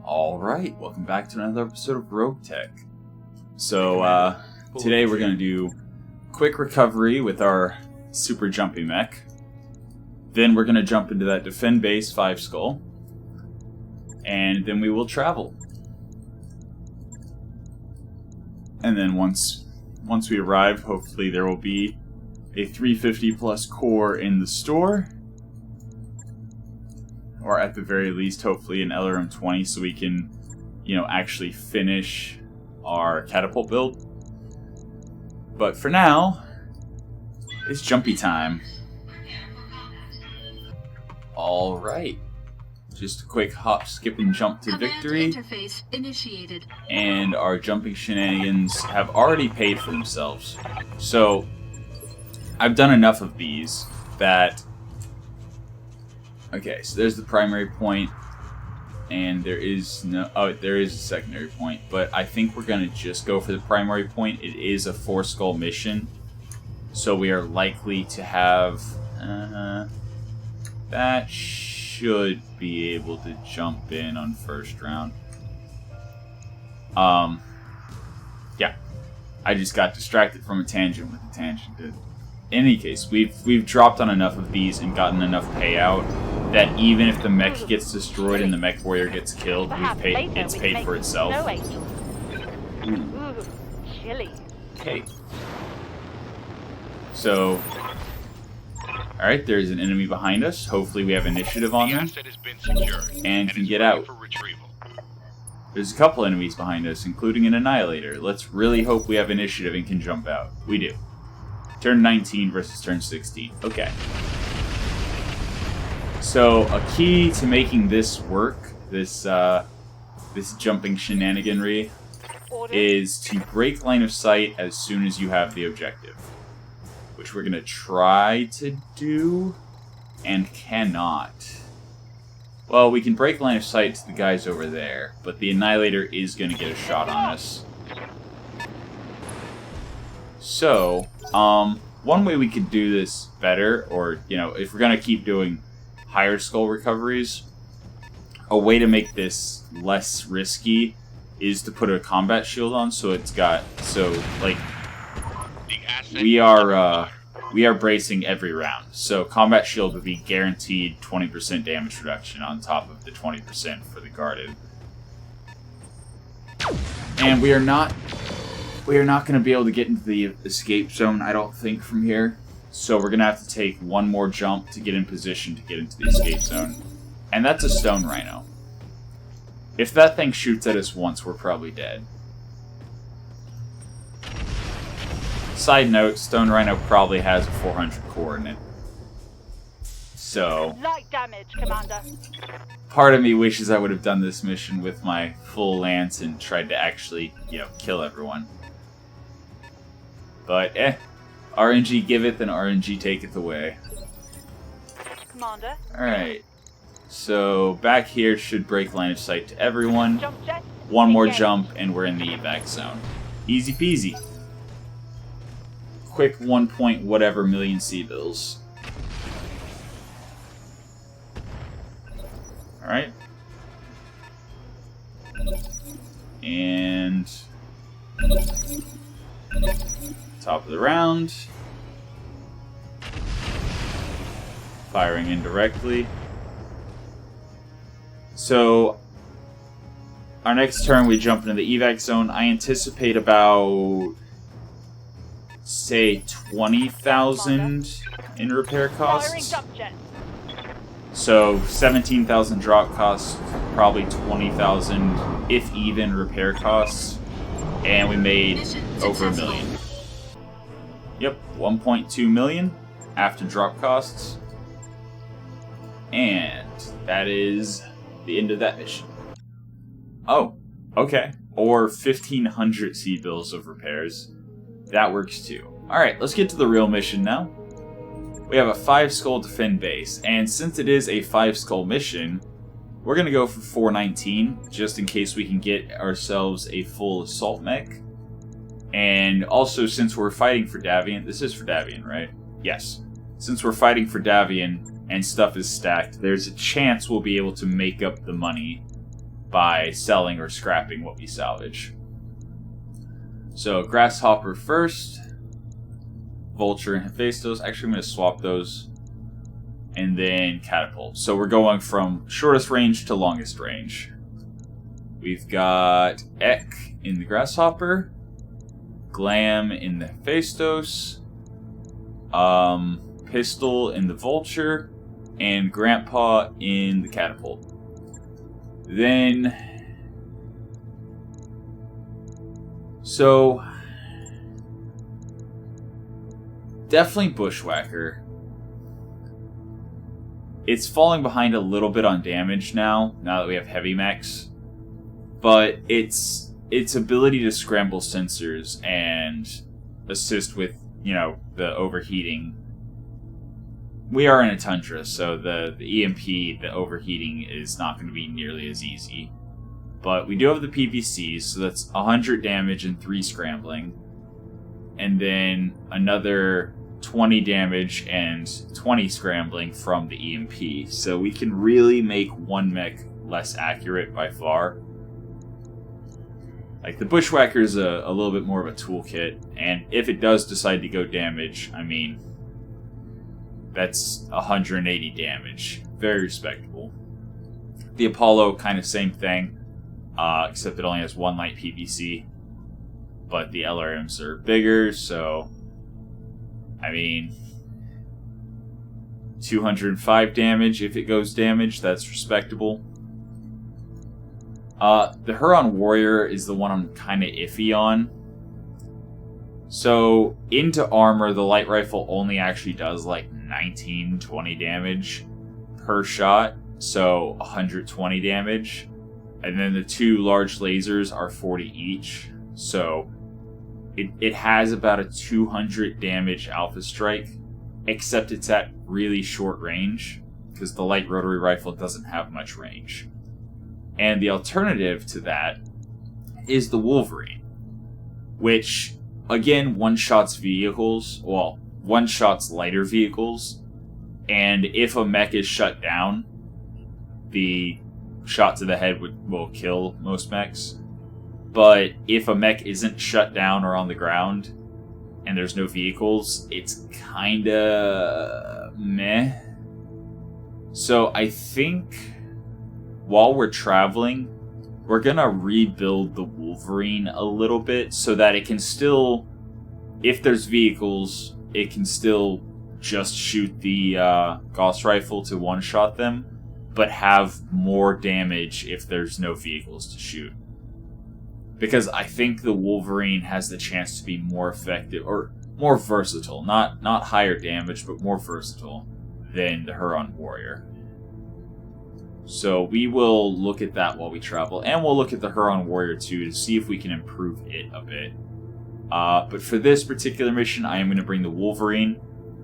Alright, welcome back to another episode of Roguetech. So, today we're going to do quick recovery with our super jumpy mech. Then we're going to jump into that defend base 5 skull. And then we will travel. And then once we arrive, hopefully there will be a 350 plus core in the store. Or at the very least, hopefully an LRM 20 so we can, actually finish our catapult build. But for now, it's jumpy time. Alright. Just a quick hop, skip, and jump to victory. Interface initiated. And our jumping shenanigans have already paid for themselves. So, I've done enough of these that... Okay, so there's the primary point, and there is no... Oh, there is a secondary point, but I think we're going to just go for the primary point. It is a 4 skull mission, so we are likely to have... that should be able to jump in on first round. Yeah. I just got distracted from a tangent with the tangent. In any case, we've dropped on enough of these and gotten enough payout that even if the mech gets destroyed and the mech warrior gets killed, it's paid for itself. Ooh, chilly. Okay. So, alright, there's an enemy behind us. Hopefully we have initiative on them and can get out. There's a couple enemies behind us, including an annihilator. Let's really hope we have initiative and can jump out. We do. Turn 19 versus turn 16. Okay. So, a key to making this work, this jumping shenaniganry, is to break line of sight as soon as you have the objective. Which we're going to try to do, and cannot. Well, we can break line of sight to the guys over there, but the annihilator is going to get a shot on us. So, one way we could do this better, or, if we're going to keep doing higher skull recoveries, a way to make this less risky is to put a combat shield on, so it's got, we are bracing every round. So combat shield would be guaranteed 20% damage reduction on top of the 20% for the guarded. And we are not going to be able to get into the escape zone, I don't think, from here. So we're going to have to take one more jump to get in position to get into the escape zone. And that's a stone rhino. If that thing shoots at us once, we're probably dead. Side note, Stone Rhino probably has a 400 core in it. So, Light damage, Commander. Part of me wishes I would have done this mission with my full lance and tried to actually, kill everyone. But, RNG giveth and RNG taketh away. Commander. Alright. So, back here should break line of sight to everyone. Jump jet. One more jump and we're in the evac zone. Easy peasy. Quick 1 point whatever million C-bills. Alright. And top of the round. Firing indirectly. So our next turn we jump into the evac zone. I anticipate about, say, 20,000 in repair costs. So 17,000 drop costs, probably 20,000, if even, repair costs, and we made over $1 million. Yep, 1.2 million after drop costs, and that is the end of that mission. Oh, okay, or 1,500 C-bills of repairs. That works too. Alright, let's get to the real mission now. We have a 5 skull defend base, and since it is a 5 skull mission, we're going to go for 419, just in case we can get ourselves a full assault mech. And also, since we're fighting for Davion, this is for Davion, right? Yes. Since we're fighting for Davion and stuff is stacked, there's a chance we'll be able to make up the money by selling or scrapping what we salvage. So grasshopper first, vulture and Hephaestus. Actually, I'm going to swap those, and then catapult. So we're going from shortest range to longest range. We've got Ek in the grasshopper, Glam in the Hephaestus, Pistol in the vulture, and Grandpa in the catapult. Then, so definitely Bushwhacker. It's falling behind a little bit on damage now that we have heavy mechs, but its ability to scramble sensors and assist with, you know, the overheating. We are in a tundra, so the EMP, the overheating, is not going to be nearly as easy. But we do have the PVCs, so that's 100 damage and 3 scrambling. And then another 20 damage and 20 scrambling from the EMP. So we can really make one mech less accurate by far. Like, the Bushwhacker is a little bit more of a toolkit, and if it does decide to go damage, I mean, that's 180 damage. Very respectable. The Apollo, kind of same thing, except it only has 1 light PVC, but the LRMs are bigger, so, I mean, 205 damage if it goes damage, that's respectable. The Huron Warrior is the one I'm kind of iffy on. So, into armor, the light rifle only actually does like 19-20 damage per shot, so 120 damage. And then the 2 large lasers are 40 each, so it has about a 200 damage alpha strike, except it's at really short range, because the light rotary rifle doesn't have much range. And the alternative to that is the Wolverine, which, again, one-shots vehicles, well, one-shots lighter vehicles, and if a mech is shut down, the shot to the head will kill most mechs. But if a mech isn't shut down or on the ground, and there's no vehicles, it's kinda meh. So I think while we're traveling, we're gonna rebuild the Wolverine a little bit so that it can still, if there's vehicles, it can still just shoot the Gauss rifle to one-shot them, but have more damage if there's no vehicles to shoot. Because I think the Wolverine has the chance to be more effective, or more versatile, not higher damage, but more versatile than the Huron Warrior. So we will look at that while we travel, and we'll look at the Huron Warrior too to see if we can improve it a bit. But for this particular mission, I am going to bring the Wolverine,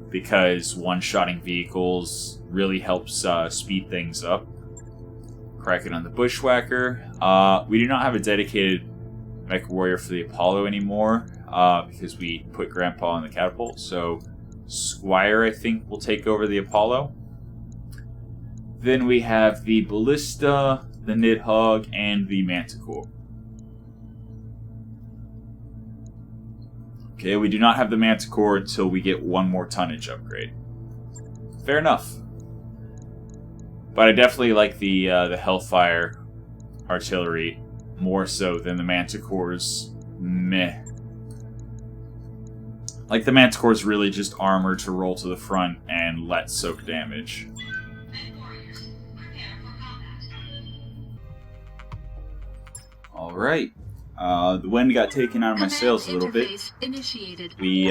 because one-shotting vehicles really helps speed things up. Crack it on the Bushwhacker. We do not have a dedicated Mech Warrior for the Apollo anymore, because we put Grandpa on the catapult, so Squire, I think, will take over the Apollo. Then we have the Ballista, the Nidhogg, and the Manticore. Okay, we do not have the Manticore until we get 1 more tonnage upgrade. Fair enough. But I definitely like the Hellfire artillery more so than the Manticore's meh. Like, the Manticore's really just armor to roll to the front and let soak damage. Alright. The wind got taken out of my sails a little bit. We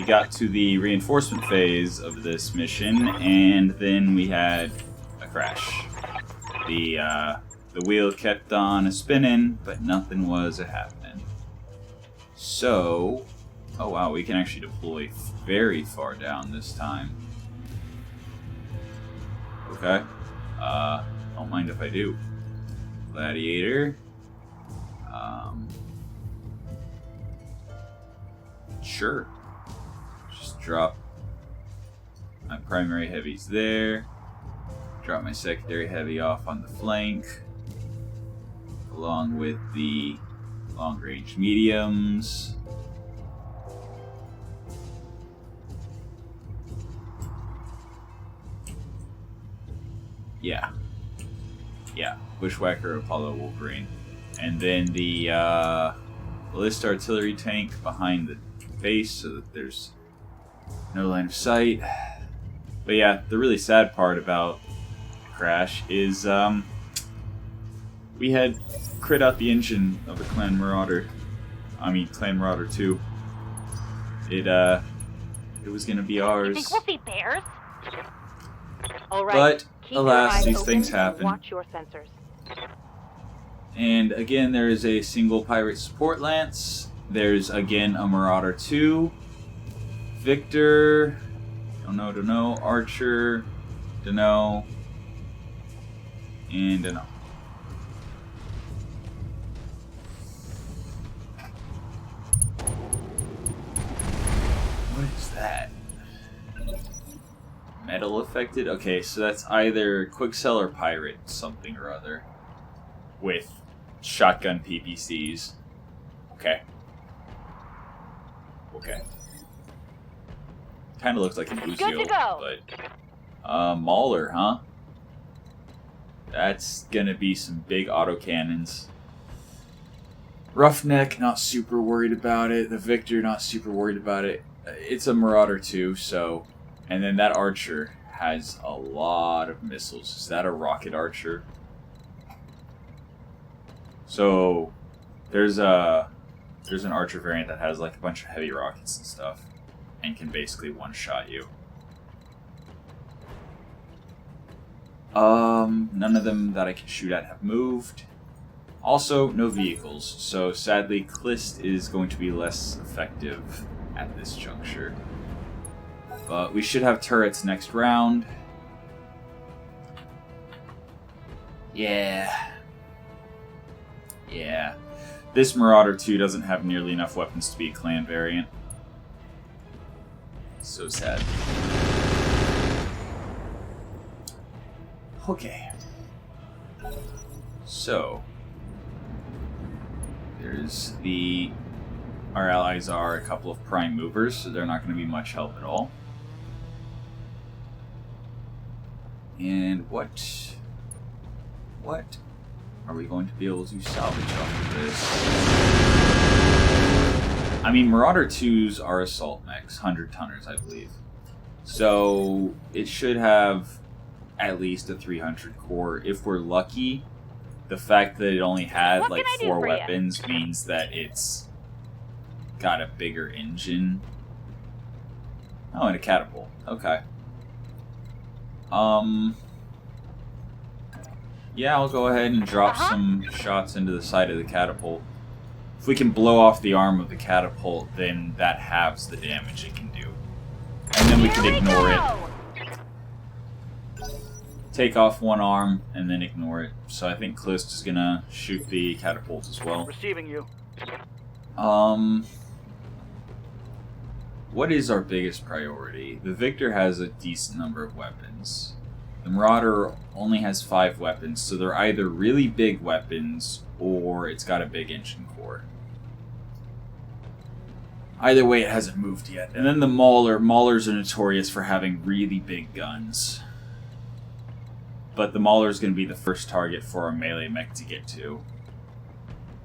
got to the reinforcement phase of this mission, and then we had a crash. The wheel kept on spinning, but nothing was happening. So, oh wow, we can actually deploy very far down this time. Okay. Don't mind if I do. Gladiator. Sure. Just drop my primary heavies there. Drop my secondary heavy off on the flank. along with the long-range mediums. Yeah. Bushwhacker, Apollo, Wolverine. And then the ballista artillery tank behind the base so that there's no line of sight. But yeah, the really sad part about the crash is we had crit out the engine of the Clan Marauder 2. It was gonna be ours. You think we'll see bears? All right. But Keep your alas, eyes these open things and happen. Watch your sensors. And again, there is a single pirate support lance. There's again a Marauder 2. Victor. Don't know. Archer. Don't know. And don't know. What is that? Metal affected? Okay, so that's either Quicksell or Pirate something or other. With shotgun PPCs. Okay. Kind of looks like an Good Uziel, to go. but Mauler, huh? That's gonna be some big autocannons. Roughneck, not super worried about it. The Victor, not super worried about it. It's a Marauder 2, so... And then that Archer has a lot of missiles. Is that a rocket Archer? So, there's an Archer variant that has like a bunch of heavy rockets and stuff, and can basically one-shot you. None of them that I can shoot at have moved. Also, no vehicles, so sadly, Klist is going to be less effective at this juncture. But we should have turrets next round. Yeah. This Marauder 2 doesn't have nearly enough weapons to be a clan variant. So sad. Okay. So, our allies are a couple of prime movers, so they're not going to be much help at all. And what are we going to be able to salvage off of this? I mean, Marauder 2s are assault mechs, 100-tonners, I believe. So it should have at least a 300 core. If we're lucky, the fact that it only had What like can I do 4 for ya? weapons means that it's got a bigger engine. Oh, and a catapult. Okay. Yeah, I'll go ahead and drop some shots into the side of the catapult. If we can blow off the arm of the catapult, then that halves the damage it can do. And then we can ignore it. Take off one arm, and then ignore it. So I think Klist is gonna shoot the catapult as well. Receiving you. What is our biggest priority? The Victor has a decent number of weapons. The Marauder only has 5 weapons, so they're either really big weapons, or it's got a big engine core. Either way, it hasn't moved yet. And then the Mauler. Maulers are notorious for having really big guns. But the Mauler is going to be the first target for our melee mech to get to.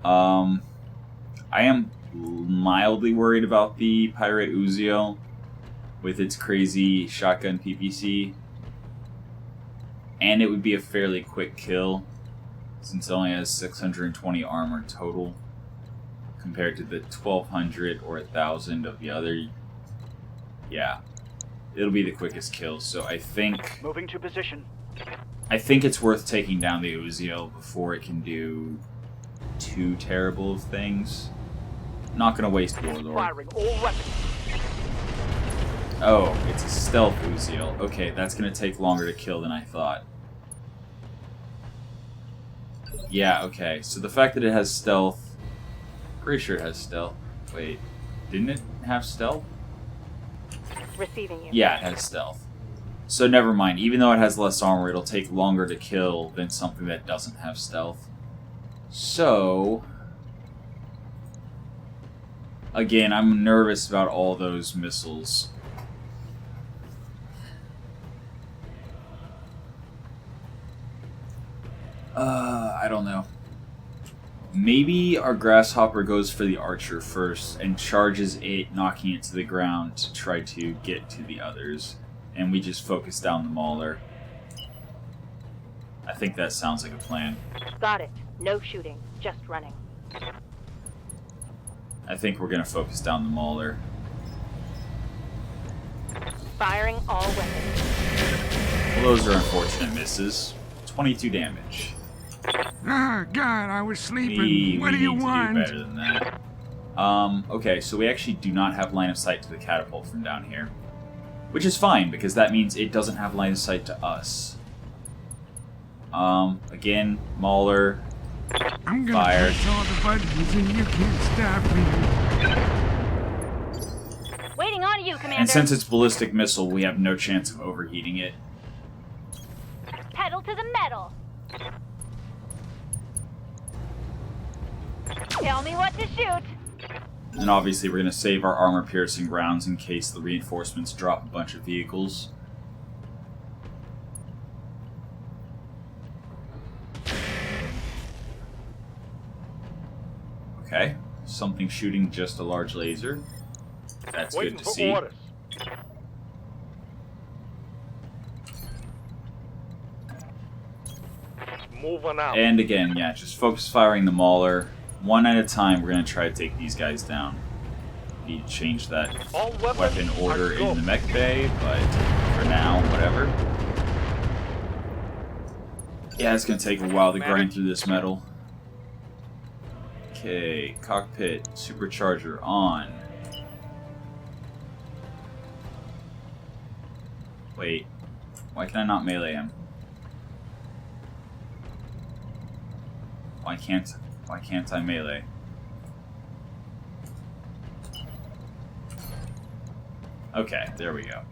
I am mildly worried about the Pirate Uziel with its crazy shotgun PPC. And it would be a fairly quick kill, since it only has 620 armor total, compared to the 1200 or 1000 of the other. Yeah, it'll be the quickest kill, so I think Moving to position. it's worth taking down the Uziel before it can do too terrible of things. Not gonna waste Warlord. Firing all weapons. Oh, it's a stealth Uziel. Okay, that's gonna take longer to kill than I thought. Yeah, okay, so the fact that it has stealth... Pretty sure it has stealth. Wait, didn't it have stealth? Receiving you. Yeah, it has stealth. So never mind, even though it has less armor, it'll take longer to kill than something that doesn't have stealth. So, again, I'm nervous about all those missiles. I don't know. Maybe our grasshopper goes for the archer first and charges it, knocking it to the ground to try to get to the others. And we just focus down the mauler. I think that sounds like a plan. Got it. No shooting, just running. I think we're going to focus down the mauler. Firing all weapons. Well, those are unfortunate misses. 22 damage. Ah, God, I was sleeping. What do you want? We need to do better than that. Okay, so we actually do not have line of sight to the catapult from down here. Which is fine, because that means it doesn't have line of sight to us. Again, mauler. I'm gonna press all the buttons and you can't stop me. Waiting on you, Commander. And since it's ballistic missile, we have no chance of overheating it. Pedal to the metal. Tell me what to shoot. And obviously we're going to save our armor-piercing rounds in case the reinforcements drop a bunch of vehicles. Okay, something shooting just a large laser. That's good to see. Orders. Moving out. And again, yeah, just focus firing the mauler. One at a time, we're going to try to take these guys down. Need to change that weapon order in the mech bay, but for now, whatever. Yeah, it's going to take a while to grind through this metal. Okay, cockpit, supercharger on. Wait, why can I not melee him? Why can't I melee? Okay, there we go.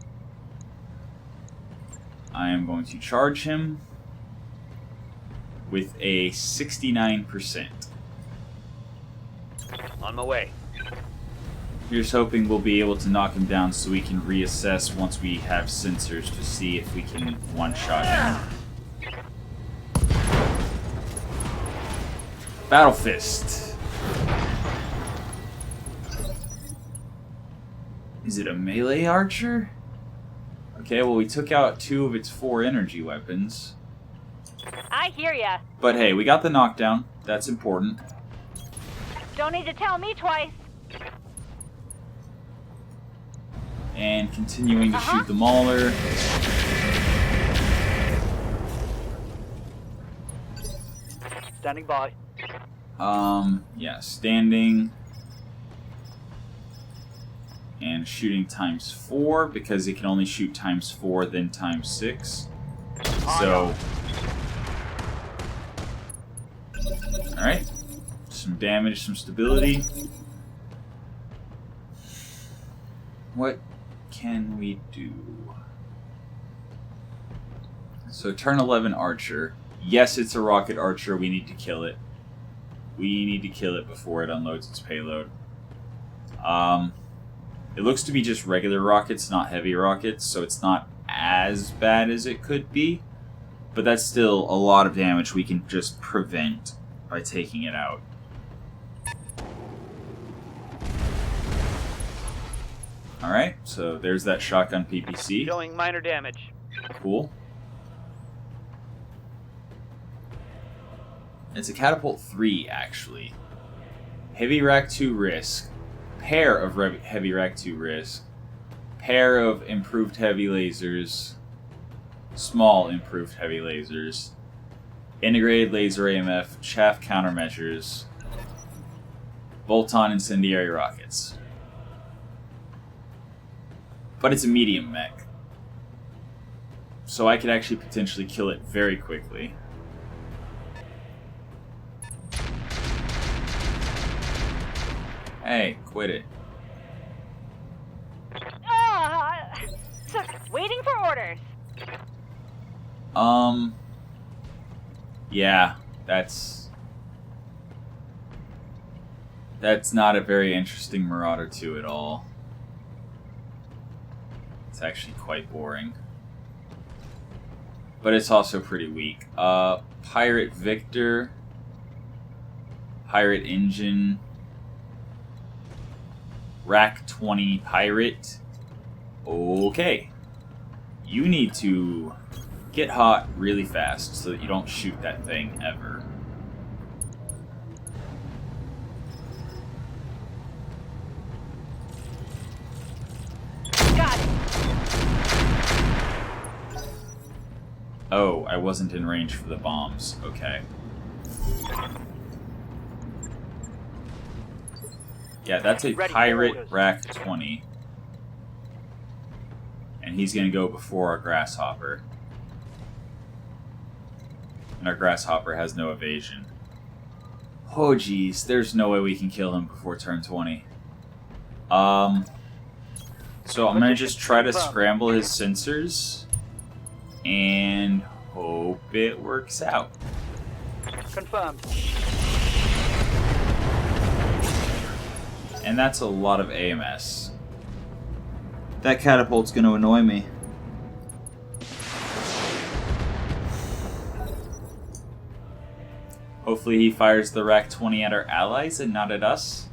I am going to charge him with a 69%. On my way. Here's hoping we'll be able to knock him down so we can reassess once we have sensors to see if we can one-shot him. Battle Fist. Is it a melee archer? Okay, well we took out 2 of its 4 energy weapons. I hear ya. But hey, we got the knockdown. That's important. Don't need to tell me twice. And continuing to shoot the mauler. Standing by. Yeah, standing. And shooting times 4, because it can only shoot times 4, then times 6. So... Alright. Some damage, some stability. What can we do? So turn 11 archer. Yes, it's a rocket archer. We need to kill it. We need to kill it before it unloads its payload. It looks to be just regular rockets, not heavy rockets, so it's not as bad as it could be. But that's still a lot of damage we can just prevent by taking it out. Alright, so there's that shotgun PPC. Showing minor damage. Cool. It's a catapult 3, actually. Heavy Rack 2 risk. Pair of heavy Rack 2 risk. Pair of improved heavy lasers. Small improved heavy lasers. Integrated laser AMF. Chaff countermeasures. Bolt-on incendiary rockets. But it's a medium mech. So I could actually potentially kill it very quickly. Hey, quit it. Waiting for orders. Yeah, that's That's not a very interesting Marauder 2 at all. It's actually quite boring. But it's also pretty weak. Pirate Victor. Pirate Engine. Rack 20 Pirate. Okay. You need to get hot really fast so that you don't shoot that thing ever. Got it. Oh, I wasn't in range for the bombs. Okay. Yeah, that's a Ready for Pirate orders. Rack 20. And he's gonna go before our Grasshopper. And our Grasshopper has no evasion. Oh geez, there's no way we can kill him before turn 20. So I'm gonna just try to scramble his sensors and hope it works out. Confirmed. And that's a lot of AMS. That catapult's gonna annoy me. Hopefully he fires the Rack 20 at our allies and not at us.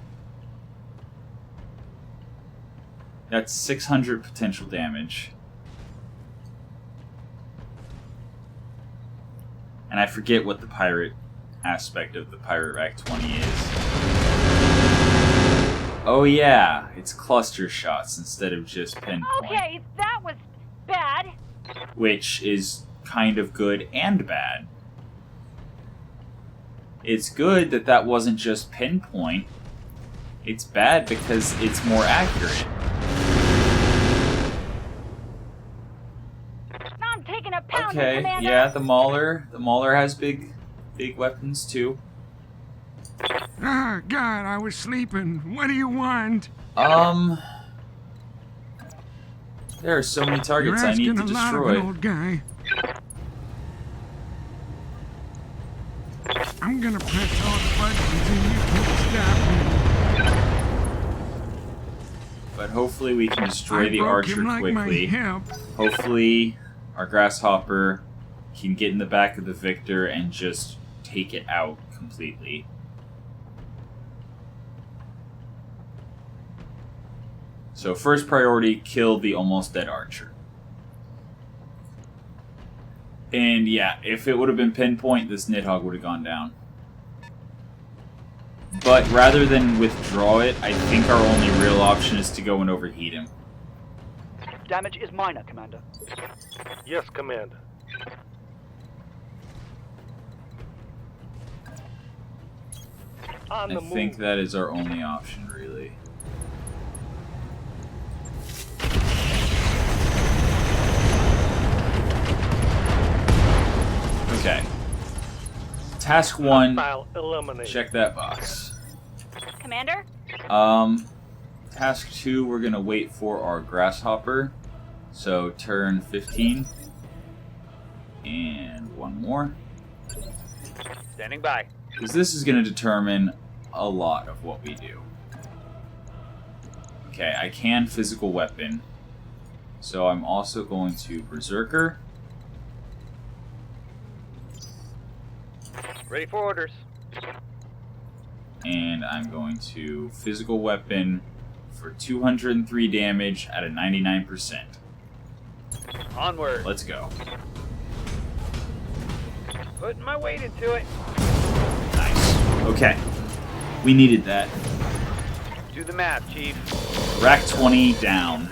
That's 600 potential damage. And I forget what the pirate aspect of the Pirate Rack 20 is. Oh yeah, it's cluster shots instead of just pinpoint. Okay, that was bad. Which is kind of good and bad. It's good that that wasn't just pinpoint. It's bad because it's more accurate. I'm taking a pound, Okay, Commander. yeah, the Mauler has big weapons too. Ah, God, I was sleeping. What do you want? There are so many You're targets I need asking to a lot of an destroy. old guy. I'm gonna press all the buttons and you can't stop me. But hopefully we can destroy I the broke archer him like quickly. my hip. Hopefully our Grasshopper can get in the back of the Victor and just take it out completely. So first priority, kill the almost dead archer. And yeah, if it would have been pinpoint, this Nidhogg would have gone down. But rather than withdraw it, I think our only real option is to go and overheat him. Damage is minor, Commander. Yes, Commander. On I the move. think that is our only option, really. Okay. Task 1, Hostile eliminated. check that box. Commander? Task 2, we're gonna wait for our Grasshopper. So turn 15. And one more. Standing by. Because this is gonna determine a lot of what we do. Okay, I can physical weapon. So I'm also going to Berserker. Ready for orders. And I'm going to physical weapon for 203 damage at a 99%. Onward. Let's go. Putting my weight into it. Nice. Okay. We needed that. Do the math, Chief. Rack 20 down.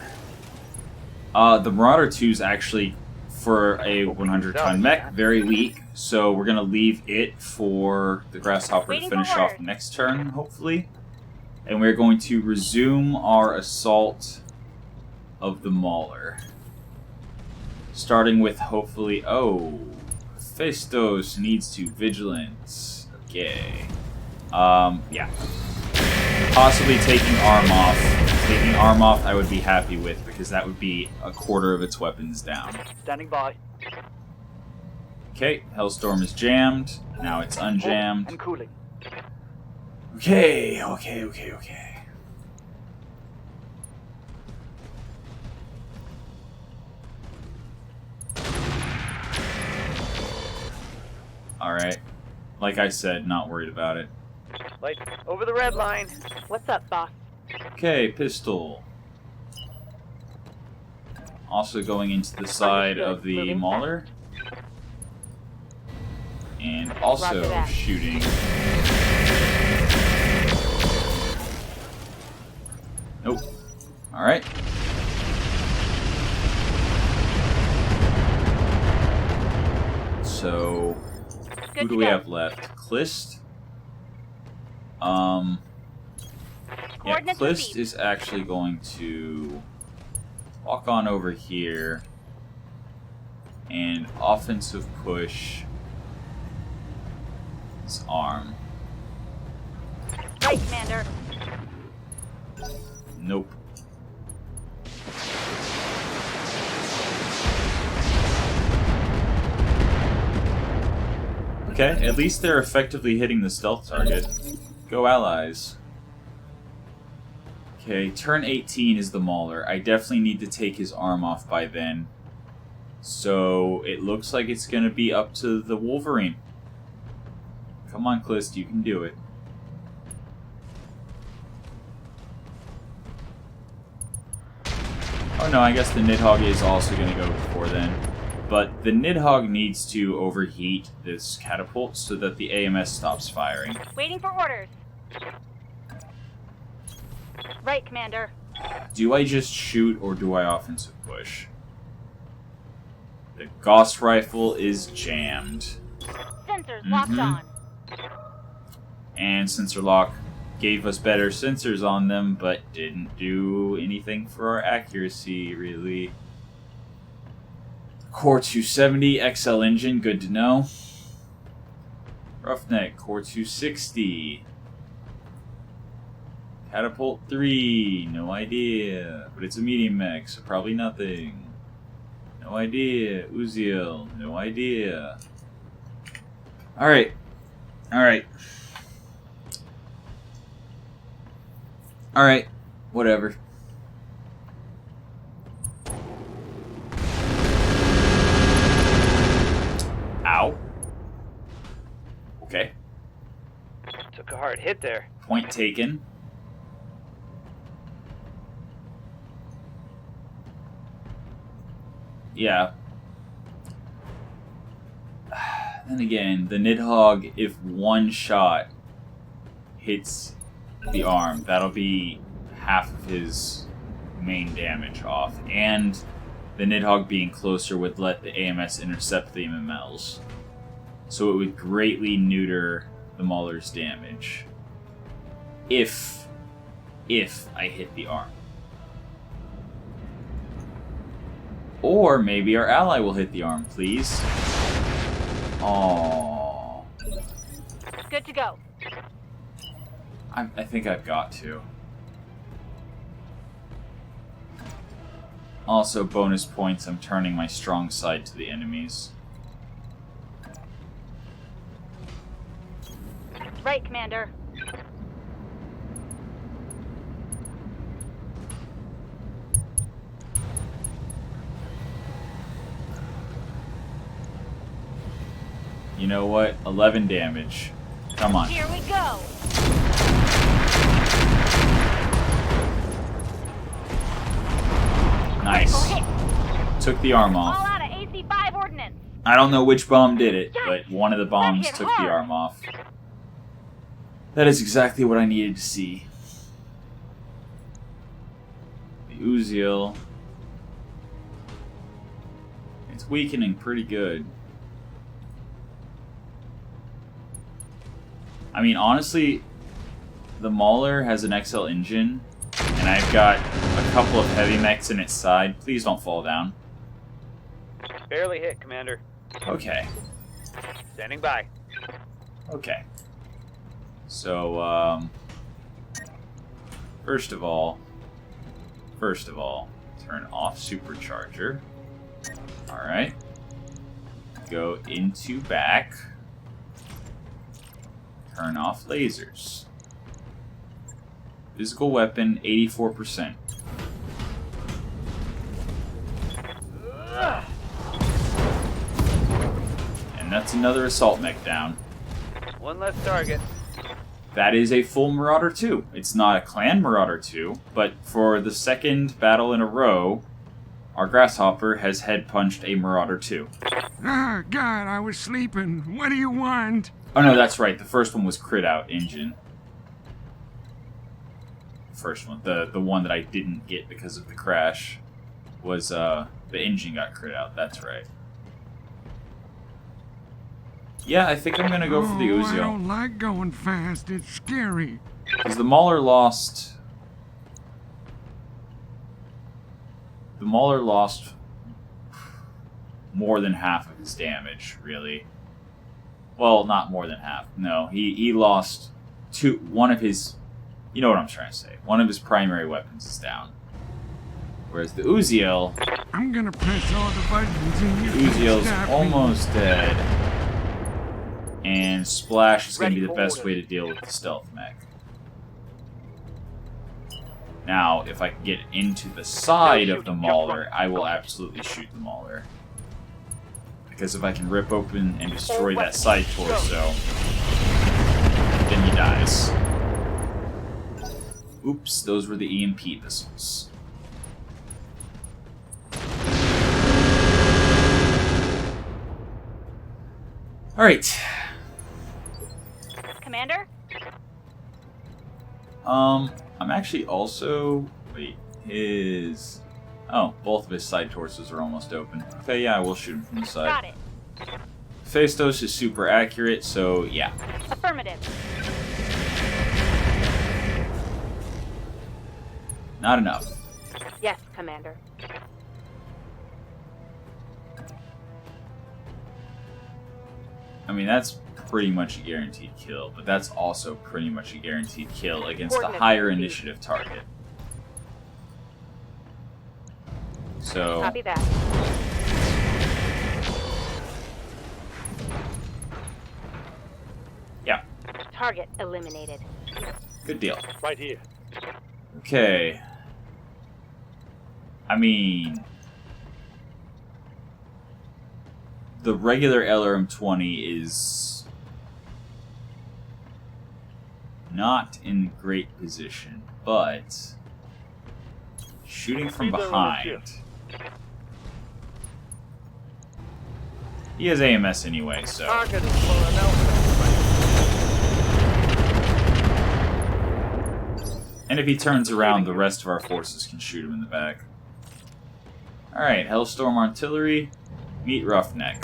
The Marauder 2 is actually, for a 100-ton mech, very weak. So we're going to leave it for the Grasshopper to Waiting finish for off orders. next turn, hopefully. And we're going to resume our assault of the Mauler. Starting with, hopefully... Oh, Festos needs to vigilance. Okay. Yeah. Possibly taking arm off. Taking arm off I would be happy with, because that would be a quarter of its weapons down. Standing by. Okay, Hellstorm is jammed. Now it's unjammed. And cooling. Okay. Alright. Like I said, not worried about it. Lights over the red line. What's up, boss? Okay, pistol. Also going into the side of the Moving mauler. And Roger also that. shooting. Nope. Alright. So, who Good do to we go. have left? Clist? Yeah, Coordinates Clist received. is actually going to walk on over here and offensive push his arm. Right, Commander. Nope. Okay, at least they're effectively hitting the stealth target. Go allies. Okay, turn 18 is the Mauler. I definitely need to take his arm off by then. So it looks like it's going to be up to the Wolverine. Come on, Clist, you can do it. Oh no, I guess the Nidhogg is also going to go before then. But the Nidhogg needs to overheat this catapult so that the AMS stops firing. Waiting for orders. Right, Commander. Do I just shoot or do I offensive push? The Gauss rifle is jammed. Sensors locked Mhm. on. And sensor lock gave us better sensors on them, but didn't do anything for our accuracy, really. Core 270 XL engine, good to know. Roughneck, Core 260. Catapult 3, no idea. But it's a medium mech, so probably nothing. No idea. Uziel, no idea. Alright. Alright. Alright. Whatever. Ow. Okay. Took a hard hit there. Point taken. Yeah. Then again, the Nidhogg, if one shot hits the arm, that'll be half of his main damage off. And the Nidhogg being closer would let the AMS intercept the MMLs. So it would greatly neuter the Mauler's damage. If I hit the arm. Or maybe our ally will hit the arm, please. Aww. Good to go. I think I've got to. Also, bonus points, I'm turning my strong side to the enemies. Right, Commander. You know what? 11 damage. Come on. Here we go. Nice. Critical hit. Took the arm All off. out of AC-5 ordnance. I don't know which bomb did it, but one of the bombs hit took the hard. arm off. That is exactly what I needed to see. The Uziel. It's weakening pretty good. I mean, honestly, the Mauler has an XL engine, and I've got a couple of heavy mechs in its side. Please don't fall down. Barely hit, Commander. Okay. Standing by. Okay. So, first of all, turn off supercharger. Alright. Go into back. Turn off lasers. Physical weapon, 84%. And that's another assault mech down. One less target. That is a full Marauder 2. It's not a clan Marauder 2, but for the second battle in a row, our Grasshopper has head punched a Marauder 2. Ah, God, I was sleeping. What do you want? Oh no, that's right. The first one was crit out engine. First one, the one that I didn't get because of the crash, was the engine got crit out. That's right. Yeah, I think I'm gonna go for the Oh, I Uziel. don't like going fast. It's scary. Because the Mauler lost... The Mauler lost more than half of his damage, really. Well, not more than half. No, he lost one of his... You know what I'm trying to say. One of his primary weapons is down. Whereas the Uziel... I'm gonna press all the buttons and you can Uziel's stop me. almost dead. And Splash is going to be the Ready for best order. way to deal with the stealth mech. Now, if I can get into the side of the Mauler, I will absolutely shoot the Mauler. Because if I can rip open and destroy that side torso, then he dies. Oops, those were the EMP missiles. Alright. Commander? I'm actually also... Wait, his... Oh, both of his side torsos are almost open. Okay, yeah, I will shoot him from the side. Got it. Phastos is super accurate, so yeah. Affirmative. Not enough. Yes, Commander. I mean, that's pretty much a guaranteed kill, but that's also pretty much a guaranteed kill against the Coordinates higher received. initiative target. So, Copy that. yeah, Target eliminated. good deal. Right here. Okay. I mean, the regular LRM-20 is not in great position, but shooting from Be there on the behind. He has AMS anyway, so Target is pulling out. and if he turns around, the rest of our forces can shoot him in the back. Alright, Hellstorm Artillery, meet Roughneck.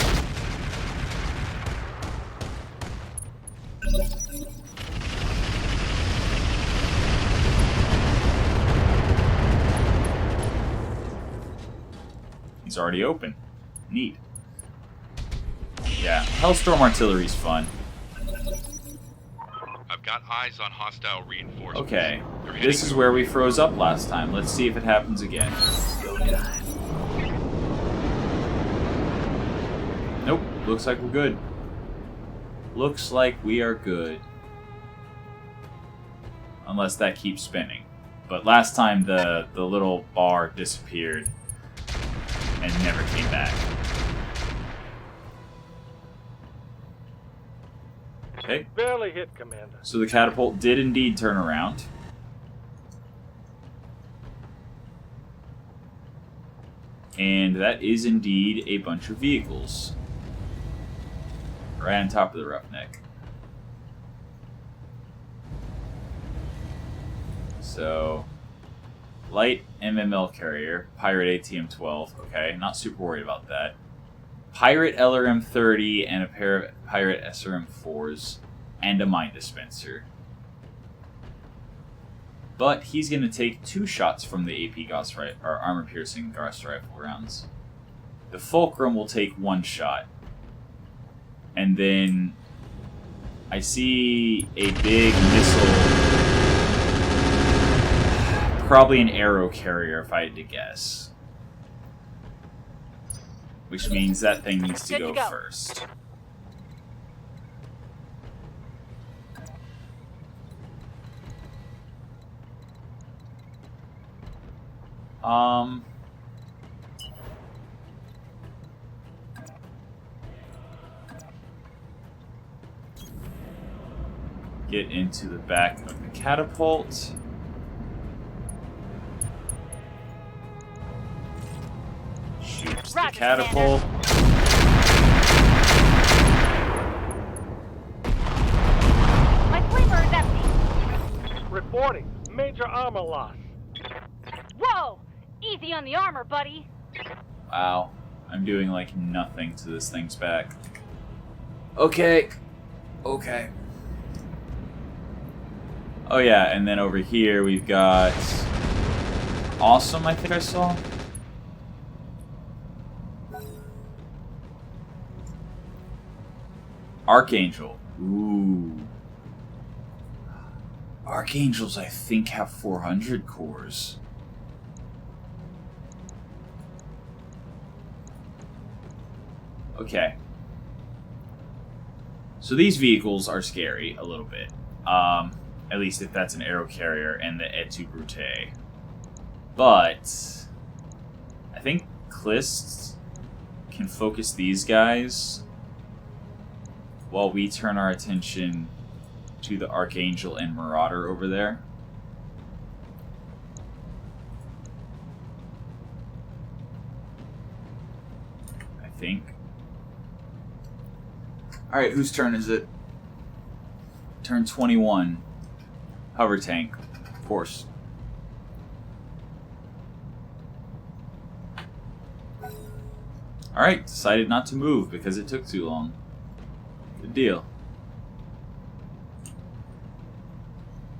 He's already open. Neat. Yeah, Hellstorm Artillery's fun. I've got eyes on hostile reinforcements. Okay, They're heading this is where we froze up last time. Let's see if it happens again. Nope, looks like we're good. Looks like we are good. Unless that keeps spinning. But last time the little bar disappeared and never came back. Okay, Barely hit, Commander. so the catapult did indeed turn around. And that is indeed a bunch of vehicles. Right on top of the Roughneck. So, light MML carrier, Pirate ATM-12, okay, not super worried about that. Pirate LRM-30 and a pair of Pirate SRM-4s and a mine dispenser. But he's going to take 2 shots from the AP Gauss rifle, or armor-piercing Gauss rifle rounds. The Fulcrum will take 1 shot. And then I see a big missile, probably an arrow carrier if I had to guess. Which means that thing needs to Good to go go. first. Get into the back of the catapult. Shoot the Roger, catapult. My flamer is empty. Reporting. Major armor loss. Whoa! Easy on the armor, buddy. Wow. I'm doing like nothing to this thing's back. Okay. Okay. Oh yeah, and then over here we've got Awesome, I think I saw. Archangel. Ooh. Archangels, I think, have 400 cores. Okay. So these vehicles are scary a little bit. At least if that's an aero carrier and the Et Brute. But I think Clist can focus these guys while we turn our attention to the Archangel and Marauder over there. I think. Alright, whose turn is it? Turn 21. Hover tank, of course. Alright, decided not to move because it took too long. Good deal.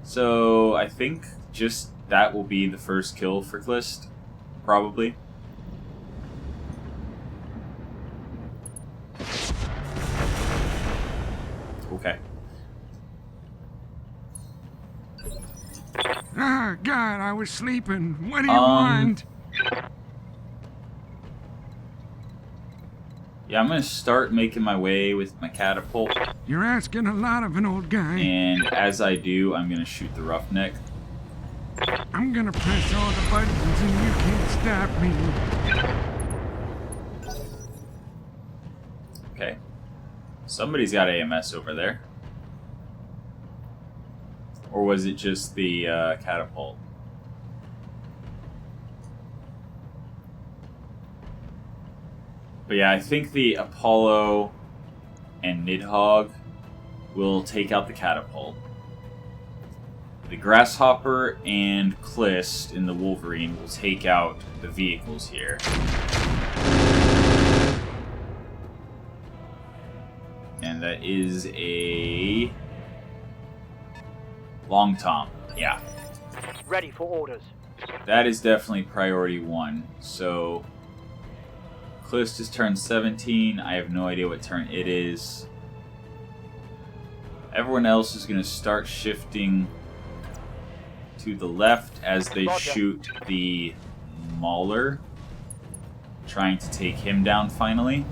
So, I think just that will be the first kill for Clist. Probably. Okay. Ah, God, I was sleeping. What do you want? Yeah, I'm gonna start making my way with my catapult. You're asking a lot of an old guy. And as I do, I'm gonna shoot the roughneck. I'm gonna press all the buttons and you can't stop me. Okay. Somebody's got AMS over there. Or was it just the catapult? But yeah, I think the Apollo and Nidhogg will take out the catapult. The Grasshopper and Clist in the Wolverine will take out the vehicles here. And that is a Long Tom, yeah. Ready for orders. That is definitely priority 1. So Clist is turn 17. I have no idea what turn it is. Everyone else is going to start shifting to the left as they shoot the Mauler, trying to take him down finally.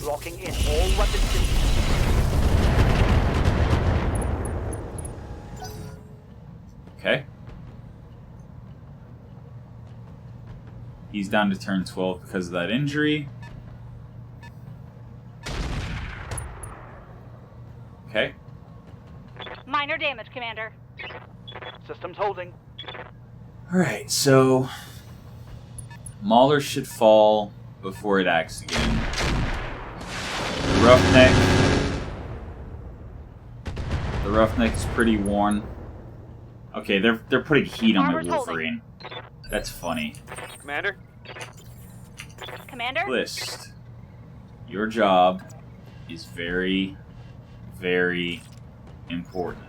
Locking in all weapon systems. Okay. He's down to turn 12 because of that injury. Okay. Minor damage, Commander. Systems holding. Alright, so Mauler should fall before it acts again. The Roughneck is pretty worn. Okay, they're putting heat on my Armor's Wolverine. That's funny. Commander? Commander? Clist, your job is very, very important.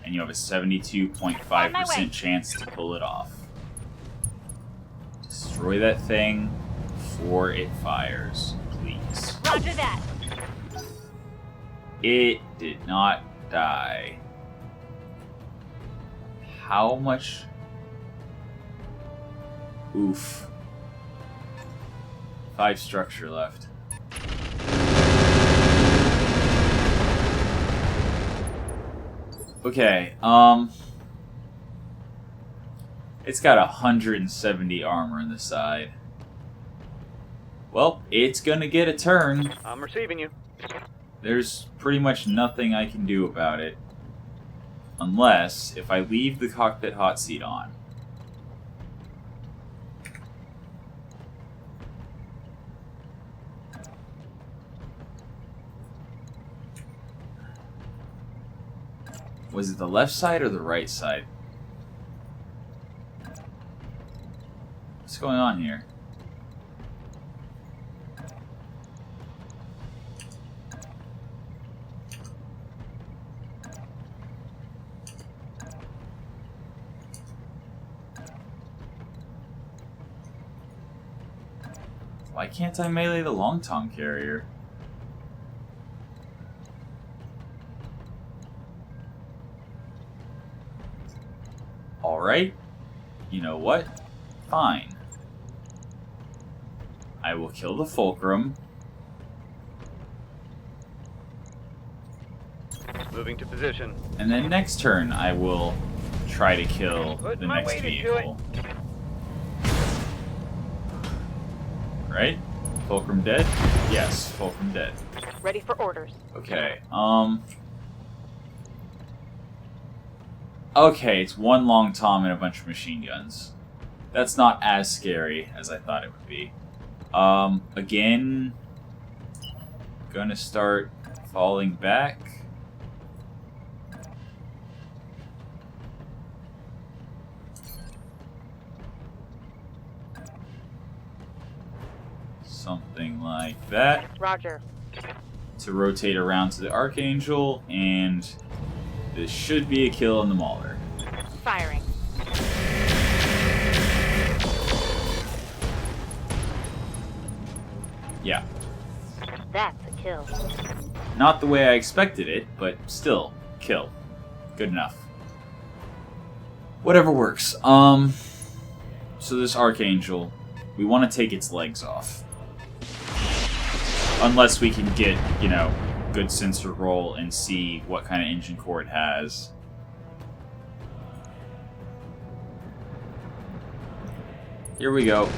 And you have a 72.5% chance to pull it off. Destroy that thing before it fires, please. Roger that. It did not die. How much? Oof. 5 structure left. Okay, It's got 170 armor on the side. Well, it's gonna get a turn. I'm receiving you. There's pretty much nothing I can do about it. Unless, if I leave the cockpit hot seat on. Was it the left side or the right side? What's going on here? Why can't I melee the long tom carrier? Alright. You know what? Fine. I will kill the fulcrum. Moving to position. And then next turn I will try to kill Put the my next weight into vehicle. Right? Fulcrum dead? Yes, Fulcrum dead. Ready for orders. Okay, okay, it's one long tom and a bunch of machine guns. That's not as scary as I thought it would be. Again, gonna start falling back. Something like that. Roger. To rotate around to the Archangel, and this should be a kill on the Mauler. Firing. Yeah. That's a kill. Not the way I expected it, but still, kill. Good enough. Whatever works. So this Archangel, we want to take its legs off. Unless we can get, you know, good sensor roll and see what kind of engine core it has. Here we go.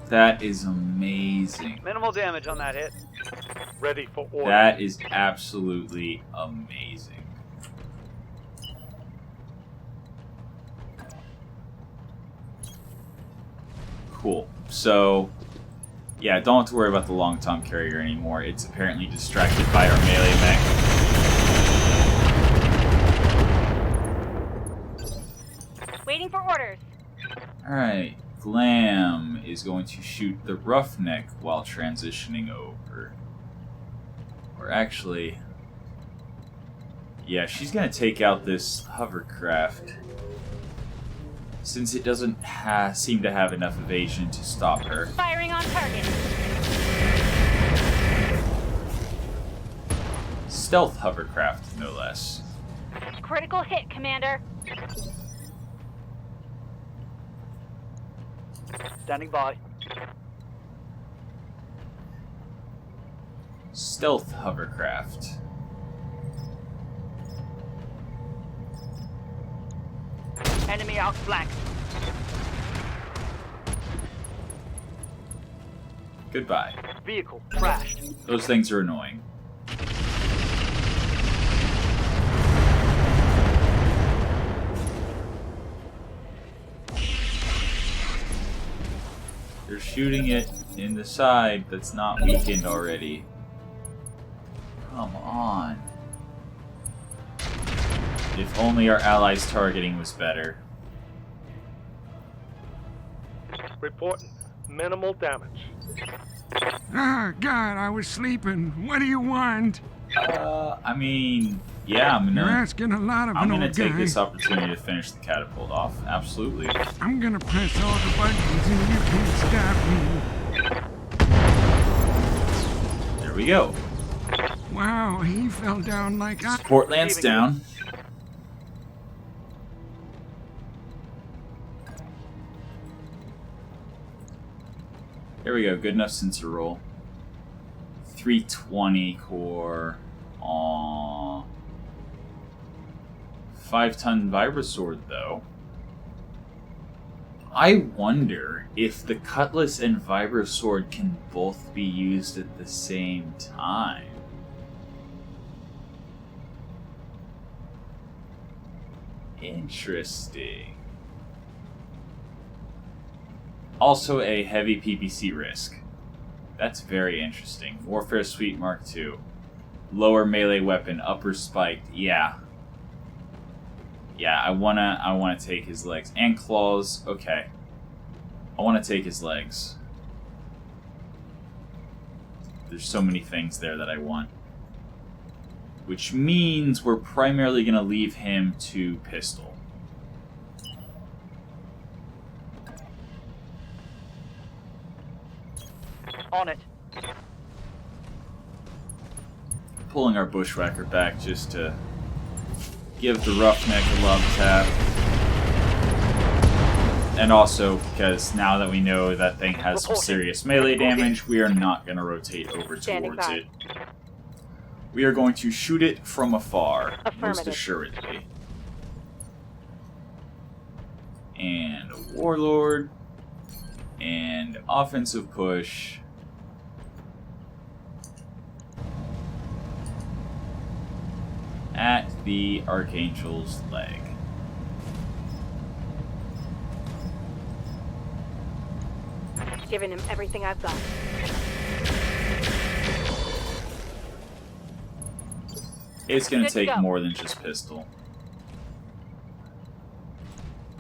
That is amazing. Minimal damage on that hit. Ready for orders. That is absolutely amazing. Cool. So, yeah, don't have to worry about the long tom carrier anymore. It's apparently distracted by our melee mech. Waiting for orders. Alright, Glam is going to shoot the Roughneck while transitioning over. Or actually, yeah, she's going to take out this hovercraft. Since it doesn't seem to have enough evasion to stop her. Firing on target. Stealth hovercraft, no less. Critical hit, Commander. Standing by. Stealth hovercraft. Enemy outflanked. Goodbye. Vehicle crashed. Those things are annoying. They're shooting it in the side that's not weakened already. Come on. If only our allies' targeting was better. Reporting minimal damage. Ah, God, I was sleeping. What do you want? I mean, yeah, You're asking a lot of I'm an gonna old take guy. this opportunity to finish the catapult off. Absolutely. I'm gonna press all the buttons and you can stop me. There we go. Wow, he fell down like I... Support lance down. There we go. Good enough sensor roll. 320 core. Aww. 5-ton Vibrasword, though. I wonder if the Cutlass and Vibrasword can both be used at the same time. Interesting. Also a heavy PPC risk. That's very interesting. Warfare Suite Mark II. Lower melee weapon, upper spiked. Yeah. Yeah, I wanna take his legs. And claws. Okay. I wanna take his legs. There's so many things there that I want. Which means we're primarily gonna leave him to pistol. On it. Pulling our Bushwhacker back just to give the Roughneck a love tap. And also because now that we know that thing has some serious melee damage, we are not going to rotate over towards it. We are going to shoot it from afar, most assuredly. And a Warlord. And offensive push. At the Archangel's leg. Giving him everything I've got. It's going Good to to take go. more than just pistol.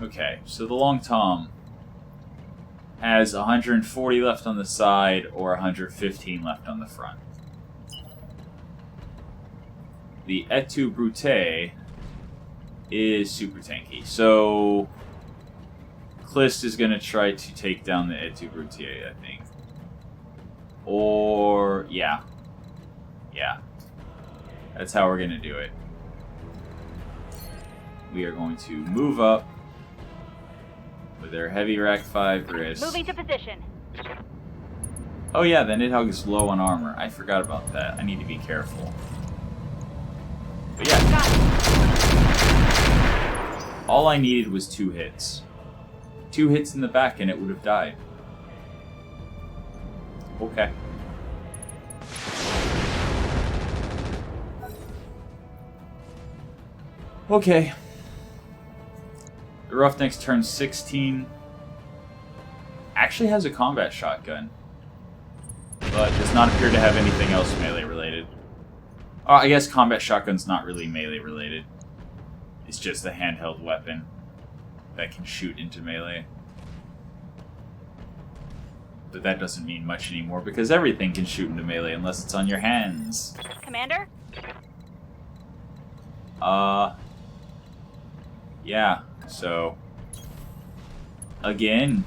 Okay, so the Long Tom has 140 left on the side or 115 left on the front. The Et tu Brute is super tanky. So Klist is going to try to take down the Et tu Brute, I think. Or, yeah. Yeah. That's how we're going to do it. We are going to move up with our heavy rack 5 wrist. Moving to position. Oh yeah, the Nidhogg is low on armor. I forgot about that. I need to be careful. But yeah. Got it. All I needed was 2 hits. 2 hits in the back and it would have died. Okay. Okay. The Roughnecks turn 16. Actually has a combat shotgun. But does not appear to have anything else melee related. I guess combat shotgun's not really melee related. It's just a handheld weapon that can shoot into melee. But that doesn't mean much anymore because everything can shoot into melee unless it's on your hands. Commander? Yeah, so again,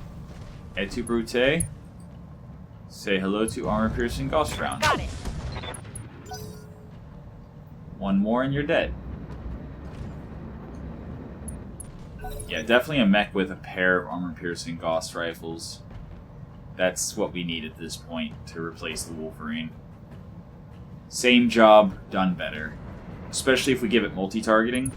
Et tu Brute, say hello to armor piercing Gauss round. Got it. 1 more and you're dead. Yeah, definitely a mech with a pair of armor-piercing Gauss rifles. That's what we need at this point to replace the Wolverine. Same job, done better. Especially if we give it multi-targeting.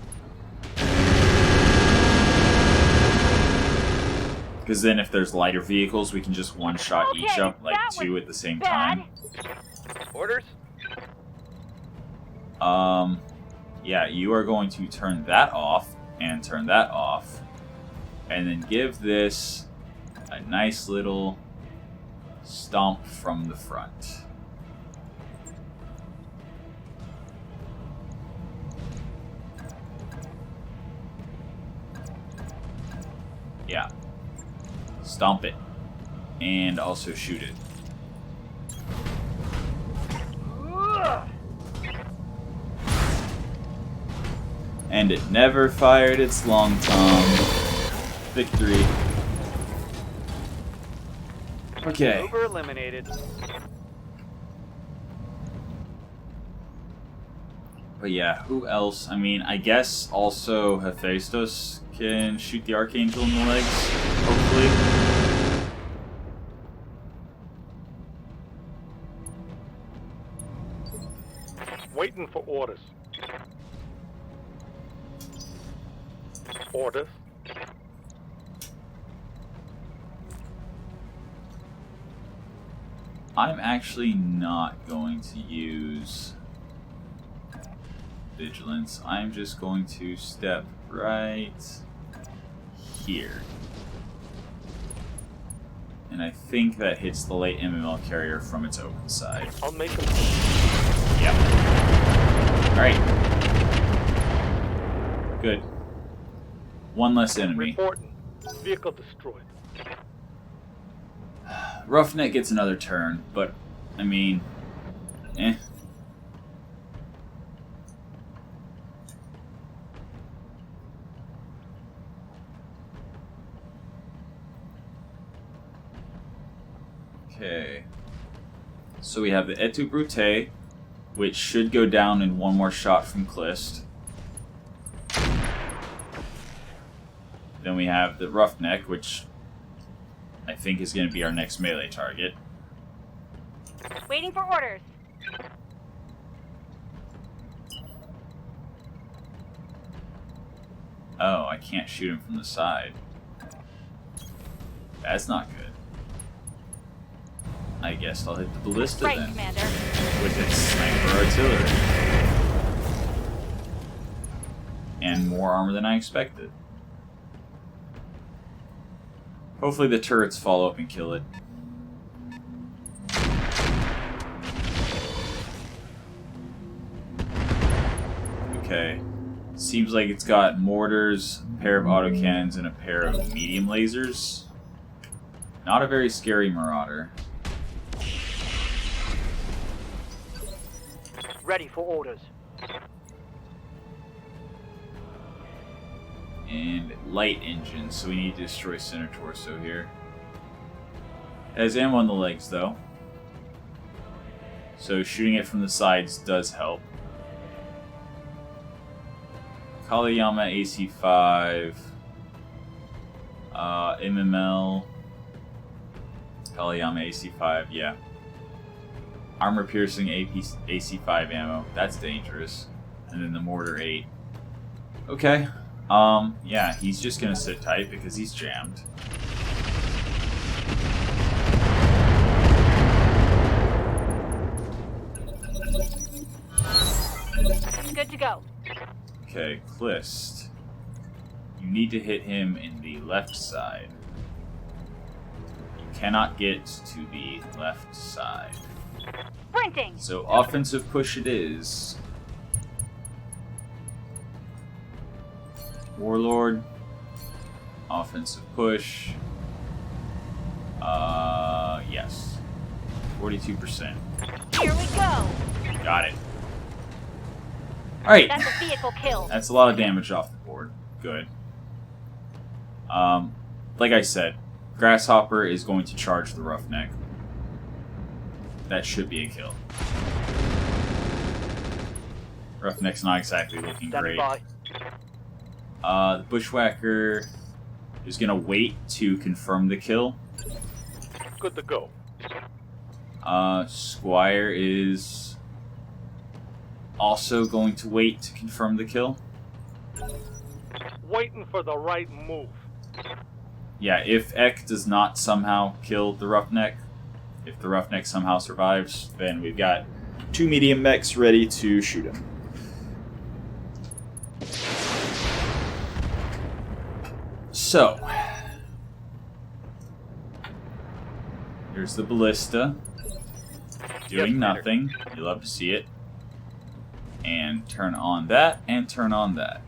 Because then if there's lighter vehicles, we can just one-shot each Okay, up, like that 2 was at the same bad. time. Orders? Yeah, you are going to turn that off, and turn that off, and then give this a nice little stomp from the front. Yeah. Stomp it. And also shoot it. And it never fired its Long Tom. Victory. Okay. Over eliminated. But yeah, who else? I mean, I guess also Hephaestus can shoot the Archangel in the legs, hopefully. Waiting for orders. Orders. I'm actually not going to use vigilance. I'm just going to step right here. And I think that hits the light MML carrier from its open side. I'll make them. Yep. Alright. Good. One less enemy. Reporting. Vehicle destroyed. Roughneck gets another turn, but, I mean, eh. Okay. So we have the Et tu Brute, which should go down in one more shot from Klist. Then we have the Roughneck, which I think is going to be our next melee target. Waiting for orders. Oh, I can't shoot him from the side. That's not good. I guess I'll hit the ballista Right, then. Commander. With its sniper artillery. And more armor than I expected. Hopefully the turrets follow up and kill it. Okay. Seems like it's got mortars, a pair of autocannons, and a pair of medium lasers. Not a very scary marauder. Ready for orders. And light engines, so we need to destroy center torso here. Has ammo on the legs though, so shooting it from the sides does help. Kaliyama AC5, MML, Kaliyama AC5, yeah. Armor piercing AC5 ammo, that's dangerous. And then the mortar 8. Okay. Yeah, he's just gonna sit tight because he's jammed. Good to go. Okay, Klist. You need to hit him in the left side. You cannot get to the left side. Sprinting. So offensive push it is. Warlord. Offensive push. Yes. 42%. Here we go. Got it. Alright. That's a vehicle kill. That's a lot of damage off the board. Good. Like I said, Grasshopper is going to charge the Roughneck. That should be a kill. Roughneck's not exactly looking Standing great. by. The Bushwhacker is going to wait to confirm the kill. Good to go. Squire is also going to wait to confirm the kill. Waiting for the right move. Yeah, if Ek does not somehow kill the Roughneck, if the Roughneck somehow survives, then we've got 2 medium mechs ready to shoot him. So, here's the ballista, doing nothing. You love to see it. And turn on that, and turn on that.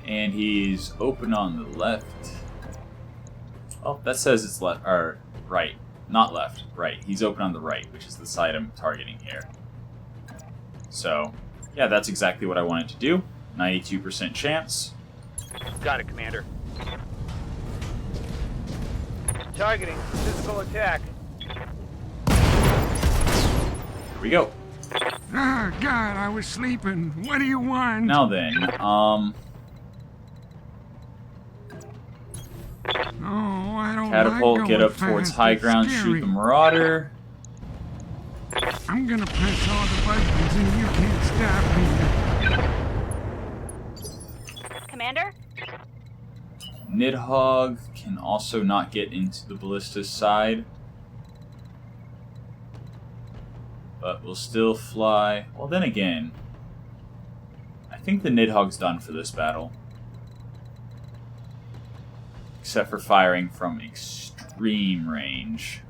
And he's open on the left. Oh, that says it's left, or right. Not left, right. He's open on the right, which is the side I'm targeting here. So, yeah, that's exactly what I wanted to do. 92% chance. Got it, Commander. Targeting. Physical attack. Here we go. Ah, God, I was sleeping. What do you want? Now then, Oh, I don't Catapult, get up towards high ground, shoot the Marauder. I'm gonna press all the buttons and you can't stop me. Commander? Nidhogg can also not get into the ballista's side. But we'll still fly. Well, then again, I think the Nidhogg's done for this battle. Except for firing from extreme range.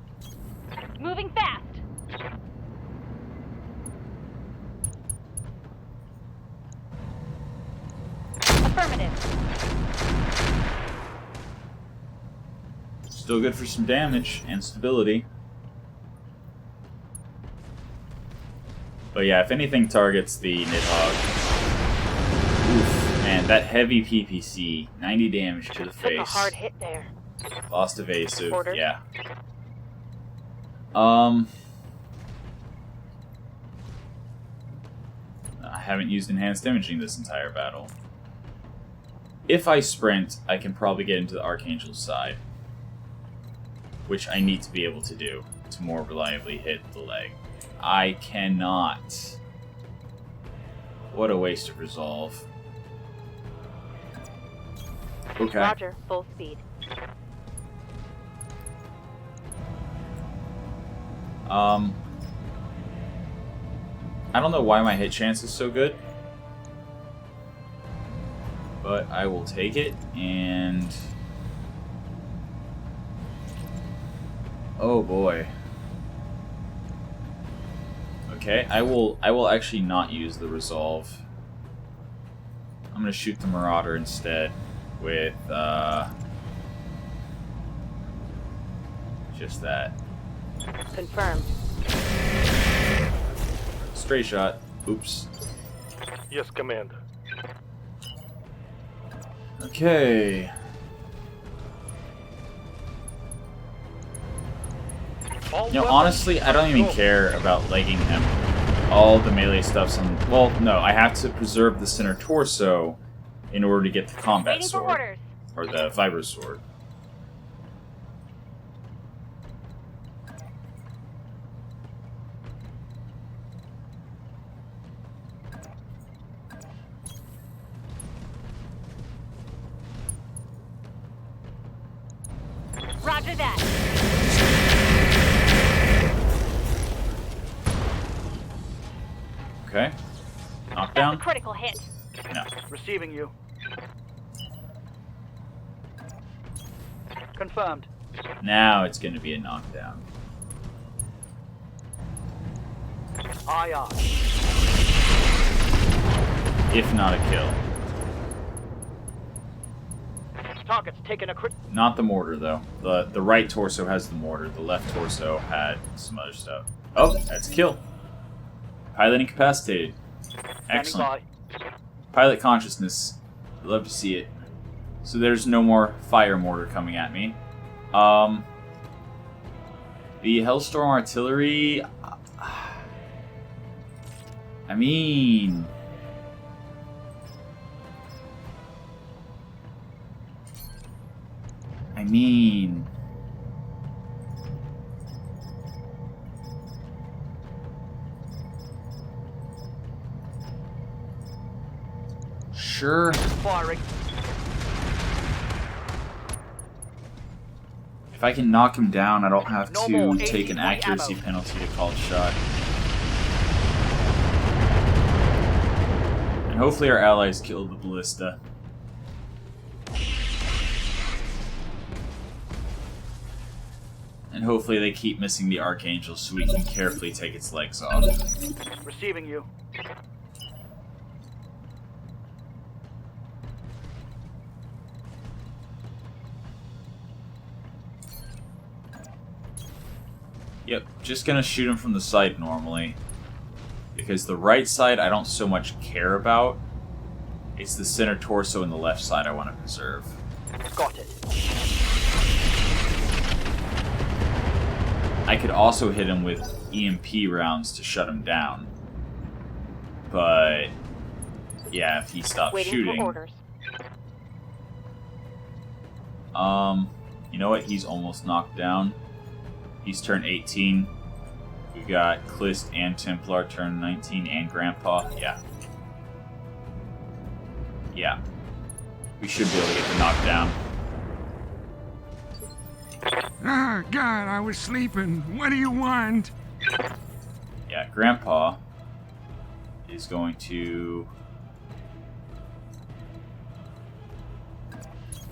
Moving fast. Affirmative. Still good for some damage and stability. But yeah, if anything targets the Nidhogg. Oof, man, that heavy PPC, 90 damage to the face. Took a hard hit there. Lost evasive, Orders. yeah. I haven't used enhanced imaging this entire battle. If I sprint, I can probably get into the Archangel's side. Which I need to be able to do to more reliably hit the leg. I cannot. What a waste of resolve. Okay. Roger, full speed. I don't know why my hit chance is so good. But I will take it, and... oh boy. Okay, I will actually not use the resolve. I'm gonna shoot the Marauder instead with just that. Confirmed. Straight shot. Oops. Yes, Commander. Okay. You know, honestly, I don't even care about legging him. All the melee stuff's on... well, no, I have to preserve the center torso in order to get the combat Waiting for sword. orders. Or the vibro sword. Roger that. Okay. That's a Knockdown? critical hit. No. Receiving you. Confirmed. Now it's going to be a knockdown. Aye, aye. If not a kill. Target's taken a crit. Not the mortar, though. The right torso has the mortar. The left torso had some other stuff. Oh, that's a kill. Pilot incapacitated. Excellent. Pilot consciousness. I'd love to see it. So there's no more fire mortar coming at me. The Hellstorm artillery... I mean... Sure. Firing. If I can knock him down, I don't have No to more take an 80 accuracy ammo. penalty to call a shot. And hopefully our allies kill the ballista. And hopefully they keep missing the Archangel so we can carefully take its legs off. Receiving you. Yep, just gonna shoot him from the side normally. Because the right side I don't so much care about. It's the center torso and the left side I want to preserve. Got it. I could also hit him with EMP rounds to shut him down. But yeah, if he stops Waiting shooting. for orders. You know what? He's almost knocked down. He's turn 18. We got Clist and Templar turn 19 and Grandpa. Yeah. Yeah. We should be able to get the knockdown. Ah, God, I was sleeping. What do you want? Yeah, Grandpa is going to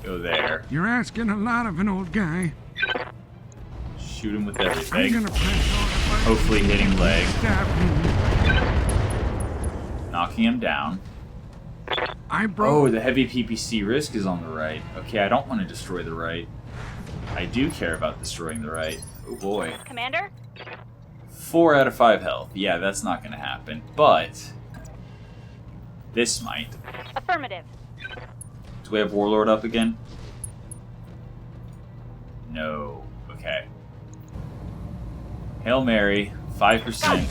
go there. You're asking a lot of an old guy. Shoot him with I'm everything. gonna press all the buttons. Hopefully hitting leg. Stop me. Knocking him down. I broke. Oh, the heavy PPC risk is on the right. Okay, I don't want to destroy the right. I do care about destroying the right. Oh boy. Commander? 4 out of 5 health. Yeah, that's not going to happen. But this might. Affirmative. Do we have Warlord up again? No. Okay. Hail Mary, 5%.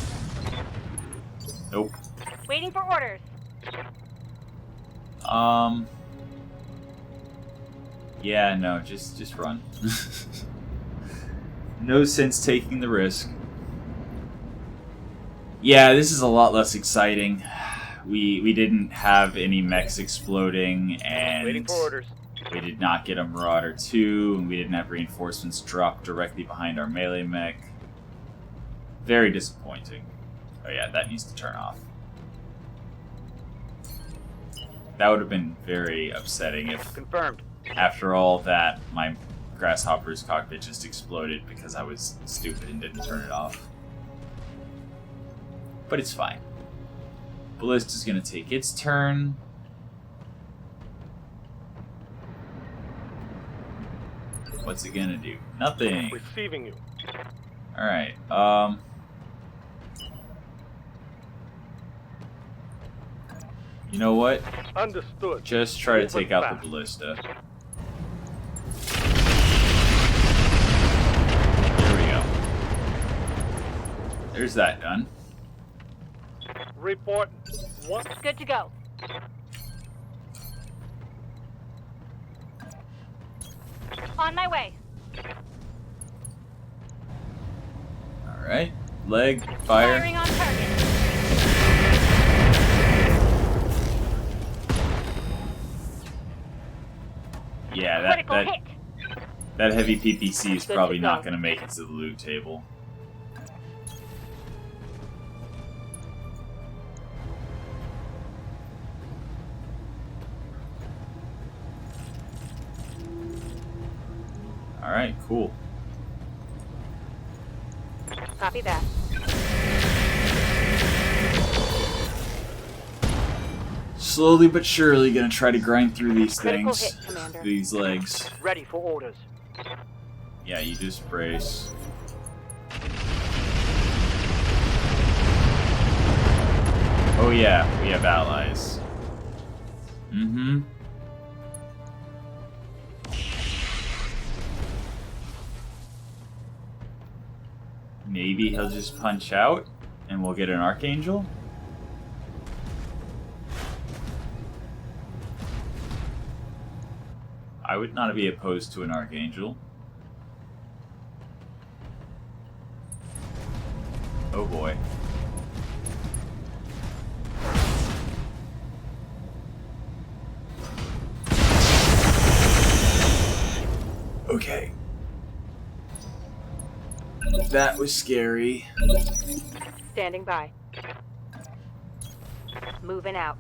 Nope. Waiting for orders. Yeah, no, just run. No sense taking the risk. Yeah, this is a lot less exciting. We didn't have any mechs exploding, and Waiting for orders. we did not get a Marauder 2, and we didn't have reinforcements drop directly behind our melee mech. Very disappointing. Oh yeah, that needs to turn off. That would have been very upsetting if, Confirmed. after all that, my Grasshopper's cockpit just exploded because I was stupid and didn't turn it off. But it's fine. Ballista's gonna take its turn. What's it gonna do? Nothing. Receiving you. Alright, you know what? Understood. Just try to Moving take out fast. the ballista. There we go. There's that done. Report. What? Good to go. On my way. Alright. Leg, fire. Firing on target. Yeah, Critical that hit. that heavy PPC is Good probably to not go. going to make it to the loot table. Alright, cool. Copy that. Slowly but surely gonna try to grind through these Critical things. hit, Commander. These legs. Ready for orders. Yeah, you just brace. Oh yeah, we have allies. Mm-hmm. Maybe he'll just punch out and we'll get an Archangel? I would not be opposed to an Archangel. Oh boy. Okay. That was scary. Standing by. Moving out.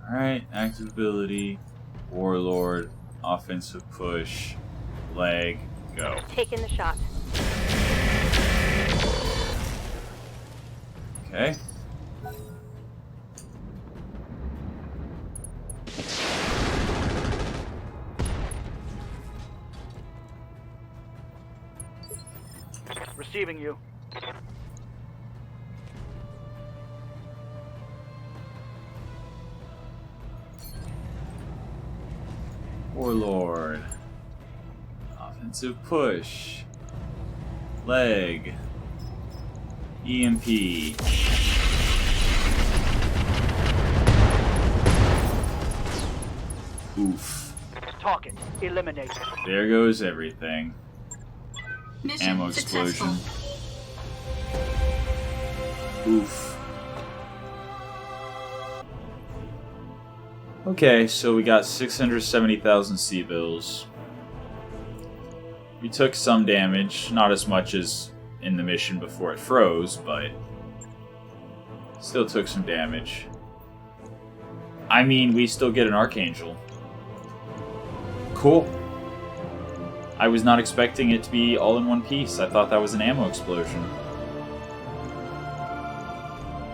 Alright, active ability, Warlord, offensive push, leg, go. Taking the shot. Okay. Receiving you. Warlord, offensive push, leg, EMP. Oof. Target eliminated. There goes everything. Mission Ammo successful. explosion. Oof. Okay, so we got 670,000 C-bills. We took some damage, not as much as in the mission before it froze, but still took some damage. I mean, we still get an Archangel. Cool. I was not expecting it to be all in one piece. I thought that was an ammo explosion.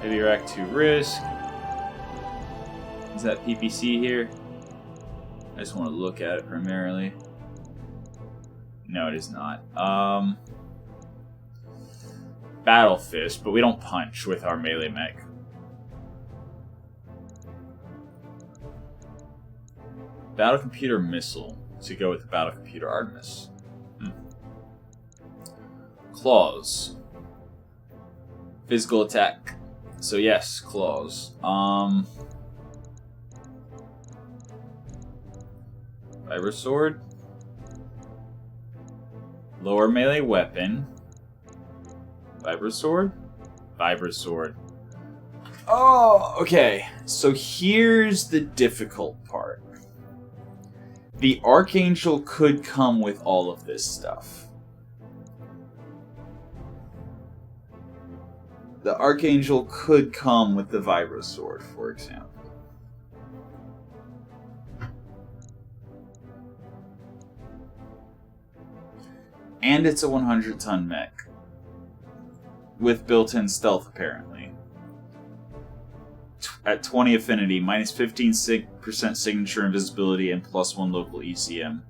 Heavy rack 2 risk. Is that PPC here? I just want to look at it primarily. No, it is not. Battle Fist, but we don't punch with our melee mech. Battle Computer Missile to go with the Battle Computer Artemis. Claws. Physical attack. So yes, claws. Vibro Sword. Lower melee weapon. Vibro Sword. Vibro Sword. Oh, okay. So here's the difficult part. The Archangel could come with all of this stuff. The Archangel could come with the Vibro Sword, for example. And it's a 100-ton mech. With built-in stealth, apparently. At 20 affinity, minus 15% signature invisibility, and +1 local ECM.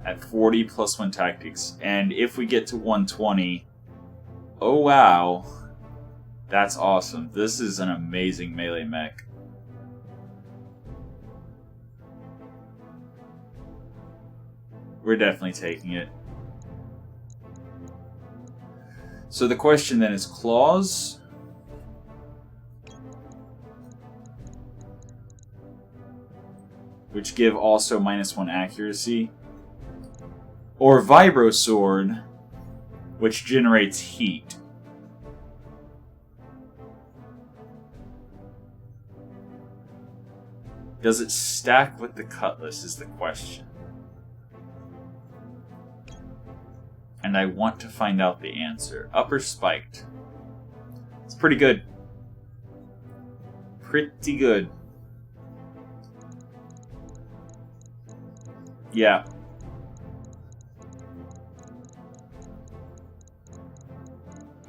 At 40, +1 tactics. And if we get to 120... Oh wow. That's awesome. This is an amazing melee mech. We're definitely taking it. So the question then is claws. Which give also -1 accuracy. Or Vibro Sword, which generates heat. Does it stack with the Cutlass is the question. And I want to find out the answer. Upper spiked. It's pretty good. Pretty good. Yeah.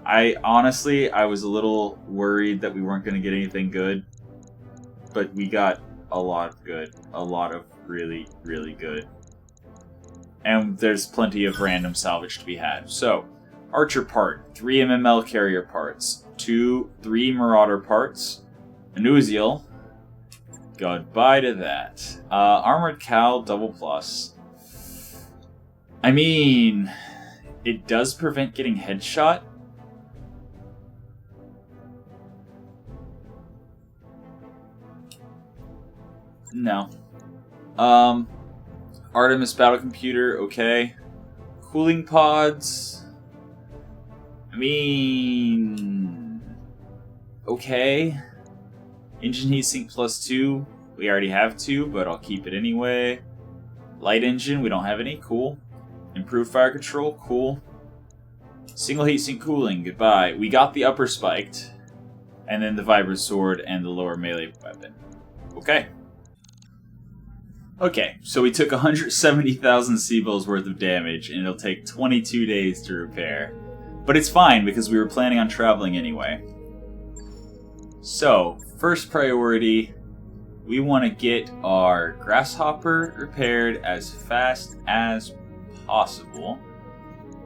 I was a little worried that we weren't going to get anything good. But we got a lot of good. A lot of really, really good. And there's plenty of random salvage to be had. So, Archer part, 3 MML carrier parts, 3 Marauder parts, an Uziel. Goodbye to that. Armored Cowl, double plus. I mean, it does prevent getting headshot. No. Artemis battle computer, okay. Cooling pods. I mean, okay. Engine heatsink +2. We already have 2, but I'll keep it anyway. Light engine, we don't have any. Cool. Improved fire control, cool. Single heatsink cooling, goodbye. We got the upper spiked. And then the Vibro Sword and the lower melee weapon. Okay. Okay, so we took 170,000 C-bills worth of damage, and it'll take 22 days to repair. But it's fine, because we were planning on traveling anyway. So, first priority, we want to get our Grasshopper repaired as fast as possible,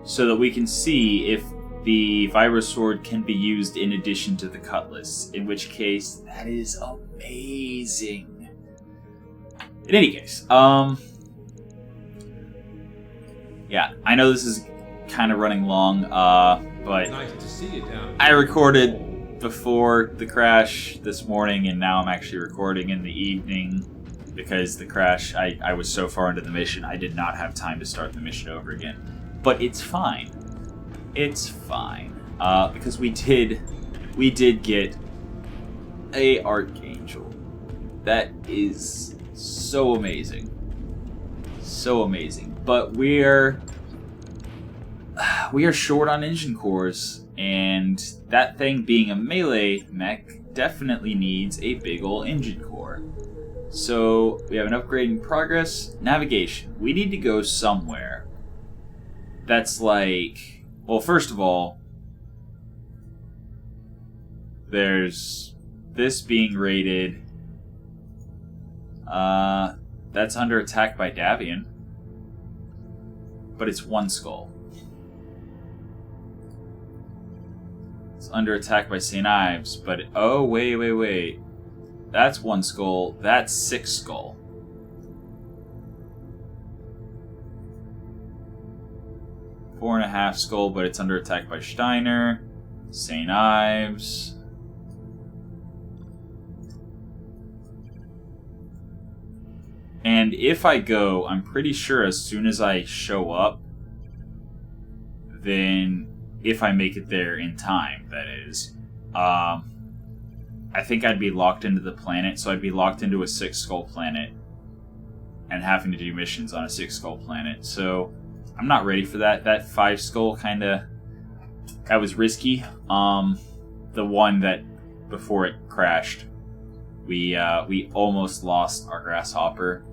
so that we can see if the Vibro Sword can be used in addition to the Cutlass, in which case, that is amazing. In any case, yeah, I know this is kind of running long, but Nice to see you down. I recorded before the crash this morning, and now I'm actually recording in the evening. because the crash, I was so far into the mission, I did not have time to start the mission over again. But it's fine. It's fine. Because we did get a Archangel. That is so amazing. So amazing. But we are short on engine cores, and that thing being a melee mech definitely needs a big ol' engine core. So we have an upgrade in progress. Navigation. We need to go somewhere that's like, well, first of all, there's this being rated. That's under attack by Davion, but it's one skull. It's under attack by St. Ives, but oh wait. That's one skull. That's 6 skull. Four and a half skull, but it's under attack by Steiner, St. Ives. And if I go, I'm pretty sure as soon as I show up, then if I make it there in time, that is, I think I'd be locked into the planet, so I'd be locked into a 6 skull planet and having to do missions on a 6 skull planet. So I'm not ready for that. That 5 skull that was risky. The one that before it crashed, we almost lost our grasshopper.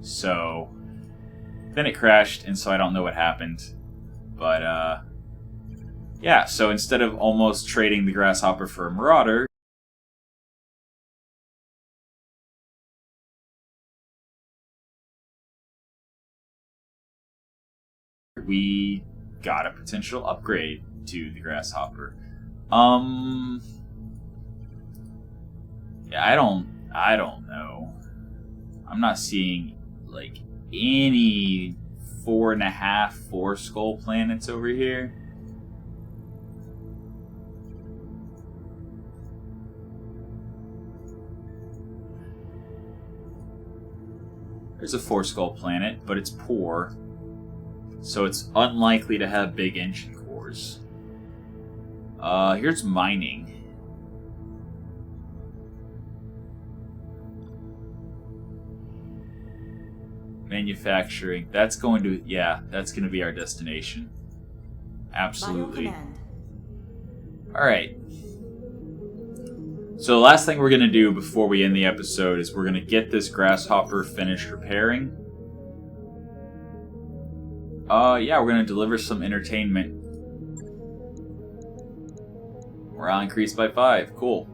So then it crashed, and so I don't know what happened. But yeah, so instead of almost trading the grasshopper for a marauder, we got a potential upgrade to the grasshopper. Yeah, I don't know. I'm not seeing like any 4.5, 4 skull planets over here. There's a 4 skull planet, but it's poor, so it's unlikely to have big engine cores. Here's mining. Manufacturing. That's going to, that's going to be our destination. Absolutely. Alright. So the last thing we're going to do before we end the episode is we're going to get this grasshopper finished repairing. Yeah, we're going to deliver some entertainment. Morale increased by 5. Cool.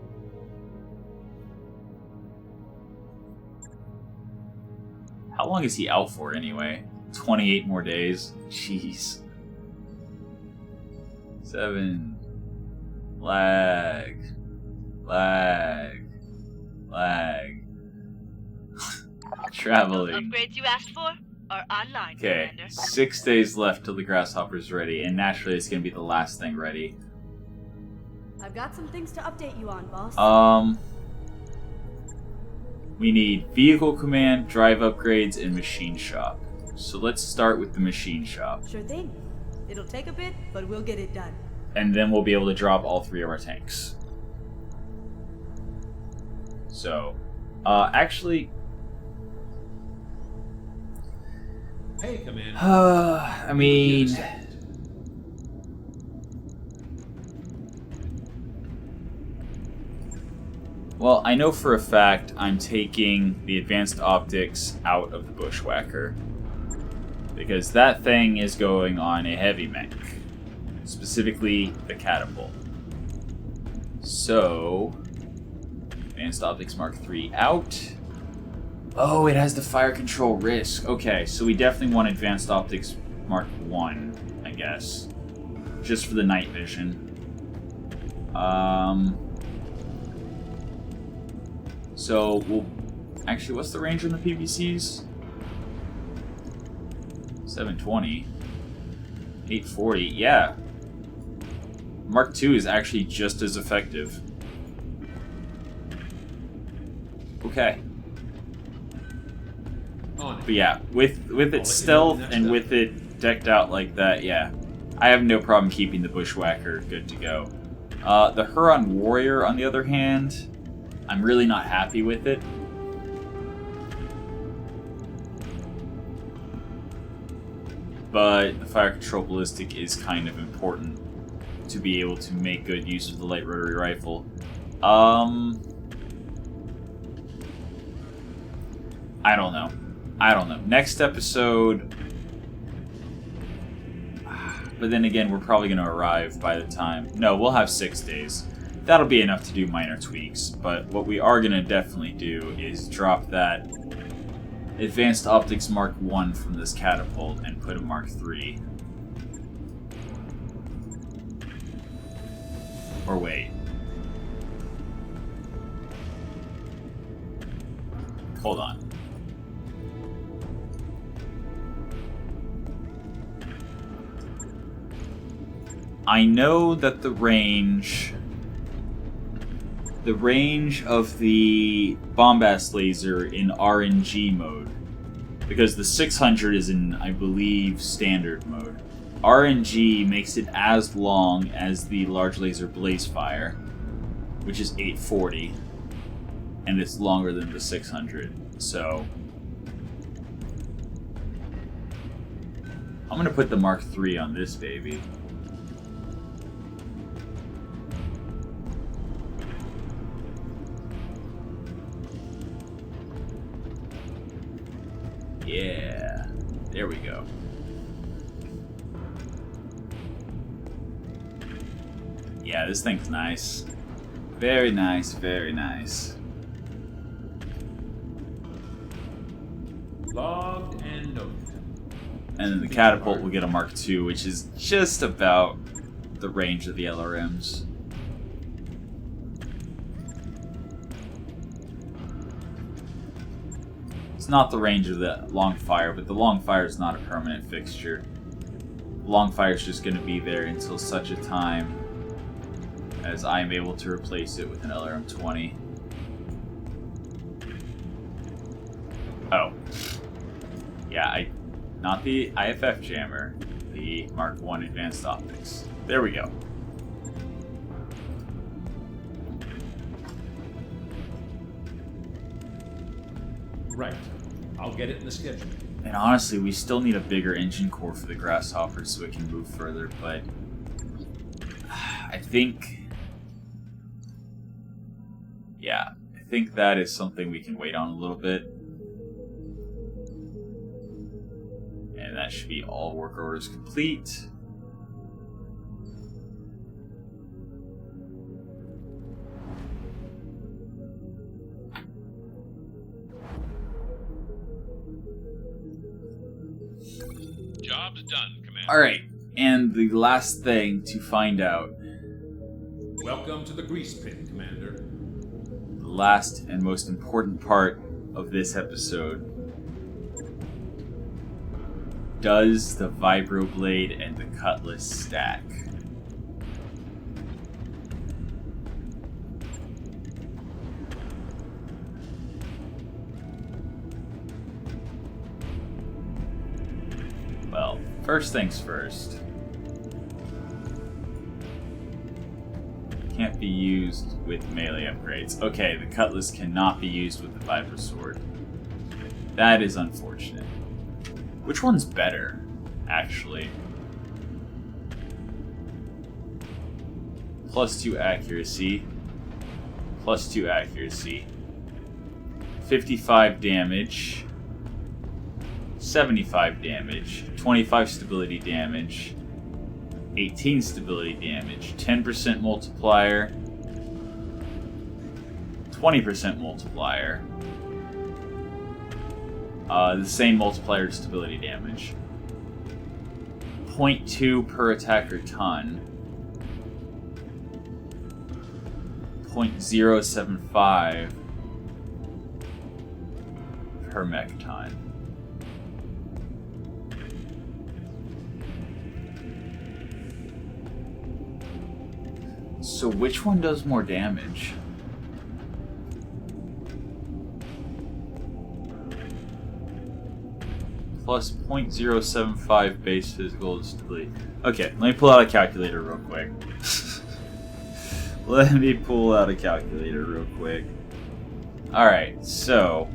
How long is he out for anyway? 28 more days? Jeez. 7. Lag. Traveling. Upgrades you asked for are online, Okay, Commander. 6 days left till the grasshopper's ready, and naturally it's going to be the last thing ready. I've got some things to update you on, boss. We need vehicle command, drive upgrades, and machine shop. So let's start with the machine shop. Sure thing. It'll take a bit, but we'll get it done. And then we'll be able to drop all 3 of our tanks. So, actually... Hey, Commander. I mean... Well, I know for a fact I'm taking the advanced optics out of the Bushwhacker. Because that thing is going on a heavy mech. Specifically, the catapult. So... Advanced Optics Mark III out. Oh, it has the fire control risk. Okay, so we definitely want Advanced Optics Mark I, I guess. Just for the night vision. So, we'll... Actually, what's the range on the PVCs? 720. 840, yeah. Mark II is actually just as effective. Okay. But yeah, with its stealth and with it decked out like that, yeah, I have no problem keeping the Bushwhacker good to go. The Huron Warrior, on the other hand, I'm really not happy with it. But the Fire Control Ballistic is kind of important to be able to make good use of the light rotary rifle. I don't know. Next episode... But then again, we're probably going to arrive by the time... No, we'll have 6 days. That'll be enough to do minor tweaks. But what we are going to definitely do is drop that Advanced Optics Mark 1 from this catapult and put a Mark 3. Or wait. Hold on. I know that the range of the bombast laser in RNG mode, because the 600 is in, I believe, standard mode. RNG makes it as long as the large laser blaze fire, which is 840, and it's longer than the 600. So I'm gonna put the Mark III on this baby. Yeah, there we go. Yeah, this thing's nice. Very nice, very nice. Logged and noted. And then the catapult will get a Mark II, which is just about the range of the LRMs. It's not the range of the long fire, but the long fire is not a permanent fixture. Long fire is just going to be there until such a time as I am able to replace it with an LRM 20. Oh. Yeah, not the IFF jammer, the Mark I Advanced Optics. There we go. Right. I'll get it in the schedule. And honestly, we still need a bigger engine core for the Grasshopper so it can move further, but I think... Yeah, I think that is something we can wait on a little bit. And that should be all work orders complete. Job's done, Commander. Alright, and the last thing to find out. Welcome to the grease pit, Commander. The last and most important part of this episode. Does the vibroblade and the cutlass stack? Well, first things first. Can't be used with melee upgrades. Okay, the cutlass cannot be used with the vibro sword. That is unfortunate. Which one's better, actually? +2 accuracy. +2 accuracy. 55 damage. 75 damage. 25 stability damage. 18 stability damage. 10% multiplier. 20% multiplier. The same multiplier to stability damage. 0.2 per attacker ton. 0.075 per mech ton. So which one does more damage? plus 0.075 base physical stability. Okay, let me pull out a calculator real quick. Let me pull out a calculator real quick. Alright, so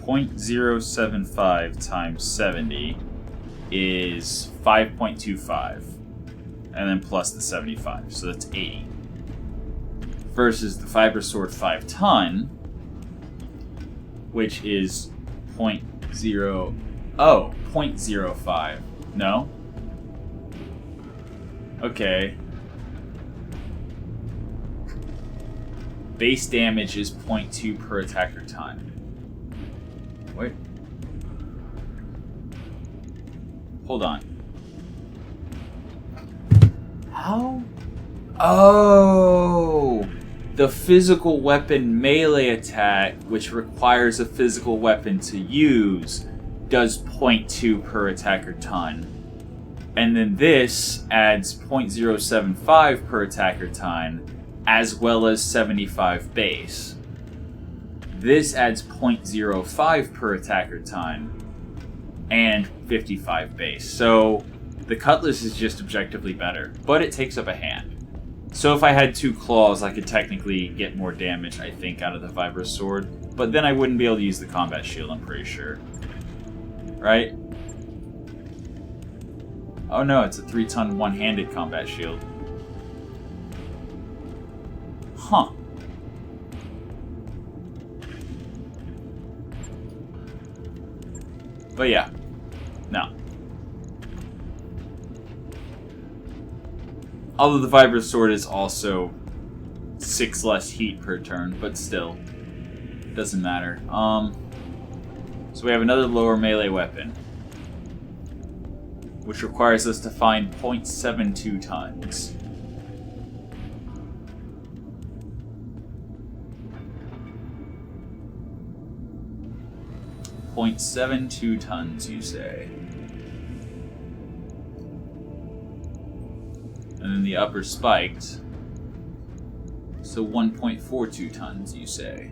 0.075 times 70 is 5.25. And then plus the 75, so that's 80. Versus the Fiber Sword 5 ton, which is 0.05. No? Okay. Base damage is 0.2 per attacker ton. Wait. Hold on. How? Oh! The physical weapon melee attack, which requires a physical weapon to use, does 0.2 per attacker ton. And then this adds 0.075 per attacker ton, as well as 75 base. This adds 0.05 per attacker ton, and 55 base. So the Cutlass is just objectively better, but it takes up a hand. So if I had 2 claws, I could technically get more damage, I think, out of the Fibrous Sword. But then I wouldn't be able to use the combat shield, I'm pretty sure. Right? Oh no, it's a 3-ton one-handed combat shield. Huh. But yeah. No. Although the Fibrous Sword is also 6 less heat per turn, but still. Doesn't matter. So we have another lower melee weapon, which requires us to find 0.72 tons. .72 tons, you say? And then the upper spiked. So 1.42 tons, you say?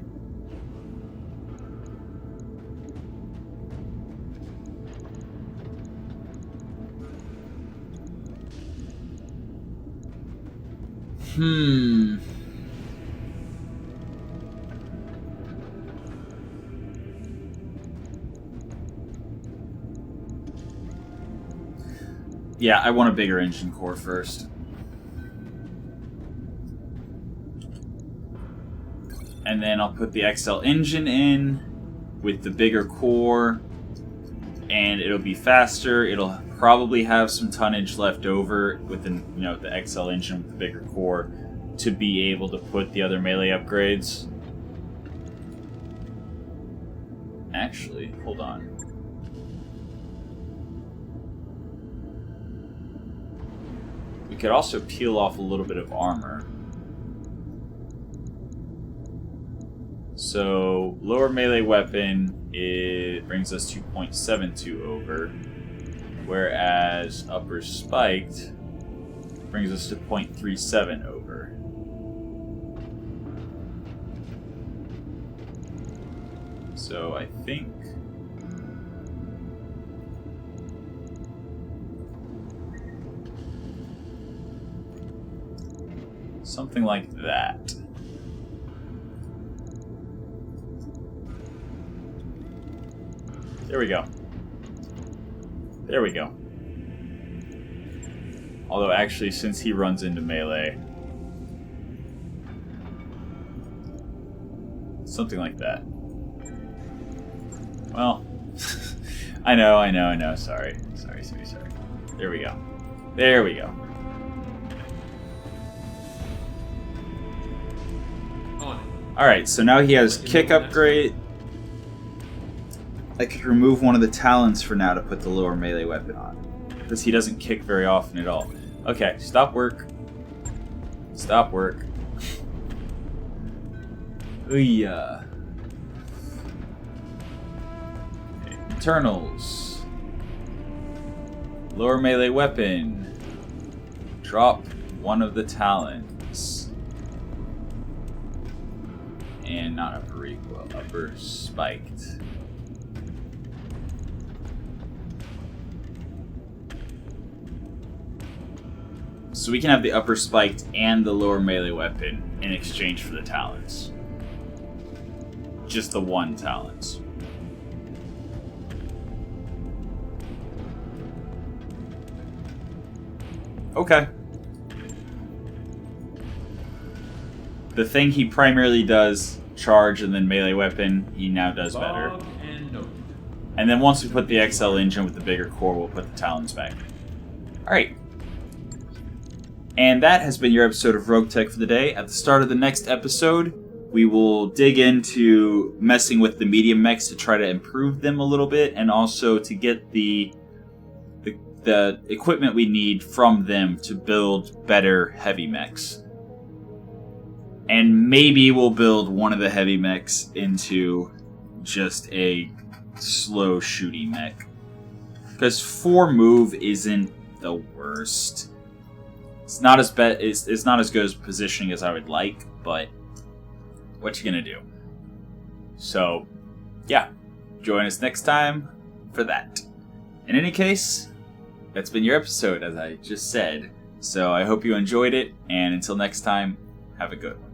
Yeah, I want a bigger engine core first. And then I'll put the XL engine in with the bigger core, and it'll be faster. It'll probably have some tonnage left over with the, the XL engine with the bigger core to be able to put the other melee upgrades. Actually, hold on. We could also peel off a little bit of armor. So, lower melee weapon, it brings us to 0.72 over, whereas upper spiked brings us to 0.37 over. So, I think something like that. There we go. There we go. Although actually, since he runs into melee, something like that. Well, I know. Sorry. There we go. There we go. Alright, so now he has kick upgrade. I could remove one of the talons for now to put the lower melee weapon on, because he doesn't kick very often at all. Okay, stop work. Stop work. Ooh-yeah. Okay, internals. Lower melee weapon. Drop one of the talons. And not upper equal, upper spiked. So we can have the upper spiked and the lower melee weapon in exchange for the talons. Just the one talons. Okay. The thing he primarily does, charge and then melee weapon, he now does better. Log and note. And then once we put the XL engine with the bigger core, we'll put the talons back. Alright. And that has been your episode of Roguetech for the day. At the start of the next episode, we will dig into messing with the medium mechs to try to improve them a little bit, and also to get the equipment we need from them to build better heavy mechs. And maybe we'll build one of the heavy mechs into just a slow shooty mech. Because 4 move isn't the worst. It's not as it's not as good as positioning as I would like, but what you gonna do? So, yeah, join us next time for that. In any case, that's been your episode, as I just said. So I hope you enjoyed it, and until next time, have a good one.